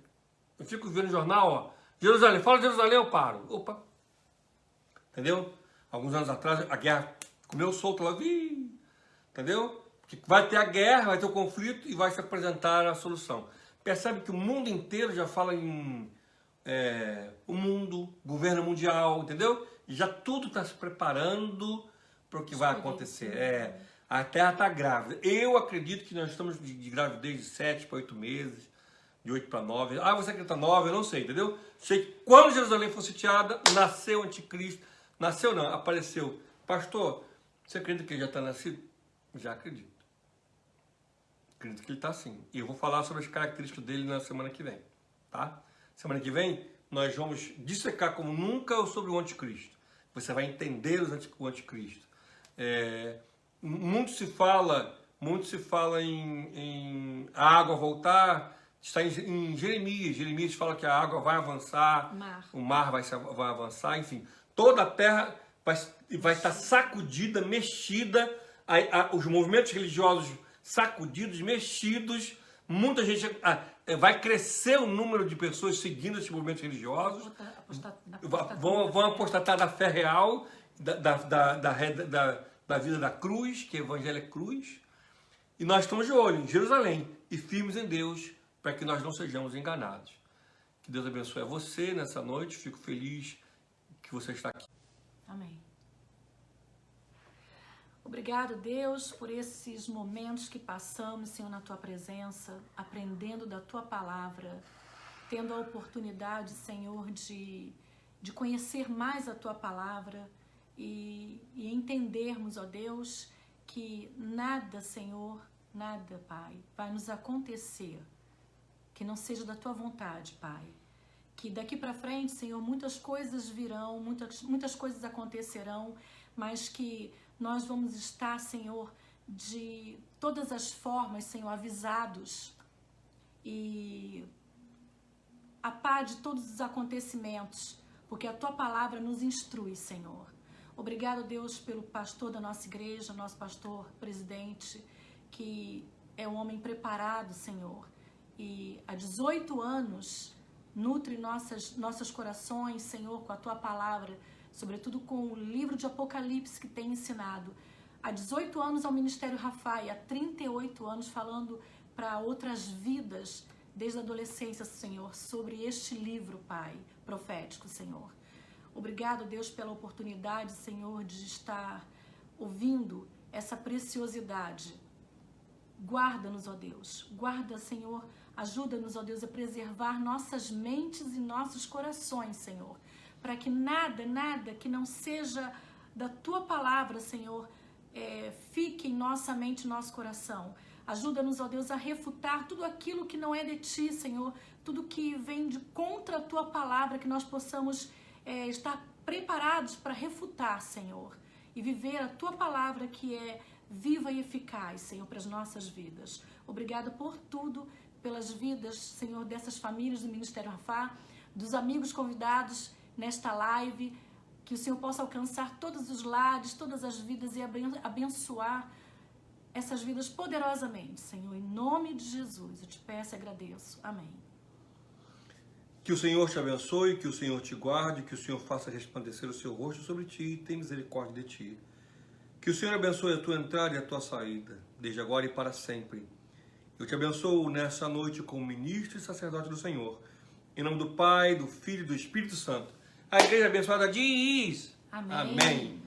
Eu fico vendo no jornal, ó. Jerusalém, fala de Jerusalém, eu paro. Opa! Entendeu? Alguns anos atrás, a guerra comeu solto lá. Entendeu? Porque vai ter a guerra, vai ter o conflito e vai se apresentar a solução. Percebe que o mundo inteiro já fala em o mundo, governo mundial, entendeu? E já tudo está se preparando para o que vai acontecer. A Terra está grávida. Eu acredito que nós estamos de gravidez de 7 para 8 meses. de 8 para 9. Ah, você acredita 9? Eu não sei, entendeu? Sei que quando Jerusalém for sitiada, nasceu o anticristo. Nasceu não, apareceu. Pastor, você acredita que ele já está nascido? Já acredito. Acredito que ele está sim. E eu vou falar sobre as características dele na semana que vem, tá? Semana que vem, nós vamos dissecar como nunca sobre o anticristo. Você vai entender o anticristo. Muito se fala em a água voltar. Está em Jeremias. Jeremias fala que a água vai avançar, o mar vai avançar, enfim. Toda a terra vai estar sacudida, mexida, os movimentos religiosos sacudidos, mexidos. Muita gente vai crescer o número de pessoas seguindo esses movimentos religiosos, vão apostatar da fé real, da vida da cruz, que o evangelho é cruz. E nós estamos de olho em Jerusalém e firmes em Deus, para que nós não sejamos enganados. Que Deus abençoe a você nessa noite. Fico feliz que você está aqui. Amém. Obrigado, Deus, por esses momentos que passamos, Senhor, na Tua presença, aprendendo da Tua palavra, tendo a oportunidade, Senhor, de conhecer mais a Tua palavra e entendermos, ó Deus, que nada, Senhor, nada, Pai, vai nos acontecer que não seja da Tua vontade, Pai. Que daqui para frente, Senhor, muitas coisas virão, muitas coisas acontecerão, mas que nós vamos estar, Senhor, de todas as formas, Senhor, avisados e a par de todos os acontecimentos, porque a Tua palavra nos instrui, Senhor. Obrigado, Deus, pelo pastor da nossa igreja, nosso pastor presidente, que é um homem preparado, Senhor, e há 18 anos nutre nossos corações, Senhor, com a Tua palavra, sobretudo com o livro de Apocalipse que tem ensinado. Há 18 anos ao Ministério Rafai, há 38 anos falando para outras vidas, desde a adolescência, Senhor, sobre este livro, Pai, profético, Senhor. Obrigado, Deus, pela oportunidade, Senhor, de estar ouvindo essa preciosidade. Guarda-nos, ó Deus, guarda, Senhor, ajuda-nos, ó Deus, a preservar nossas mentes e nossos corações, Senhor, para que nada que não seja da Tua palavra, Senhor, fique em nossa mente e nosso coração. Ajuda-nos, ó Deus, a refutar tudo aquilo que não é de Ti, Senhor, tudo que vem de contra a Tua palavra, que nós possamos estar preparados para refutar, Senhor, e viver a Tua palavra que é viva e eficaz, Senhor, para as nossas vidas. Obrigada por tudo, pelas vidas, Senhor, dessas famílias do Ministério Rafá, dos amigos convidados nesta live, que o Senhor possa alcançar todos os lares, todas as vidas e abençoar essas vidas poderosamente, Senhor, em nome de Jesus, eu te peço e agradeço. Amém. Que o Senhor te abençoe, que o Senhor te guarde, que o Senhor faça resplandecer o seu rosto sobre ti e tenha misericórdia de ti. Que o Senhor abençoe a tua entrada e a tua saída, desde agora e para sempre. Eu te abençoo nessa noite como ministro e sacerdote do Senhor. Em nome do Pai, do Filho e do Espírito Santo. A igreja abençoada diz: Amém. Amém.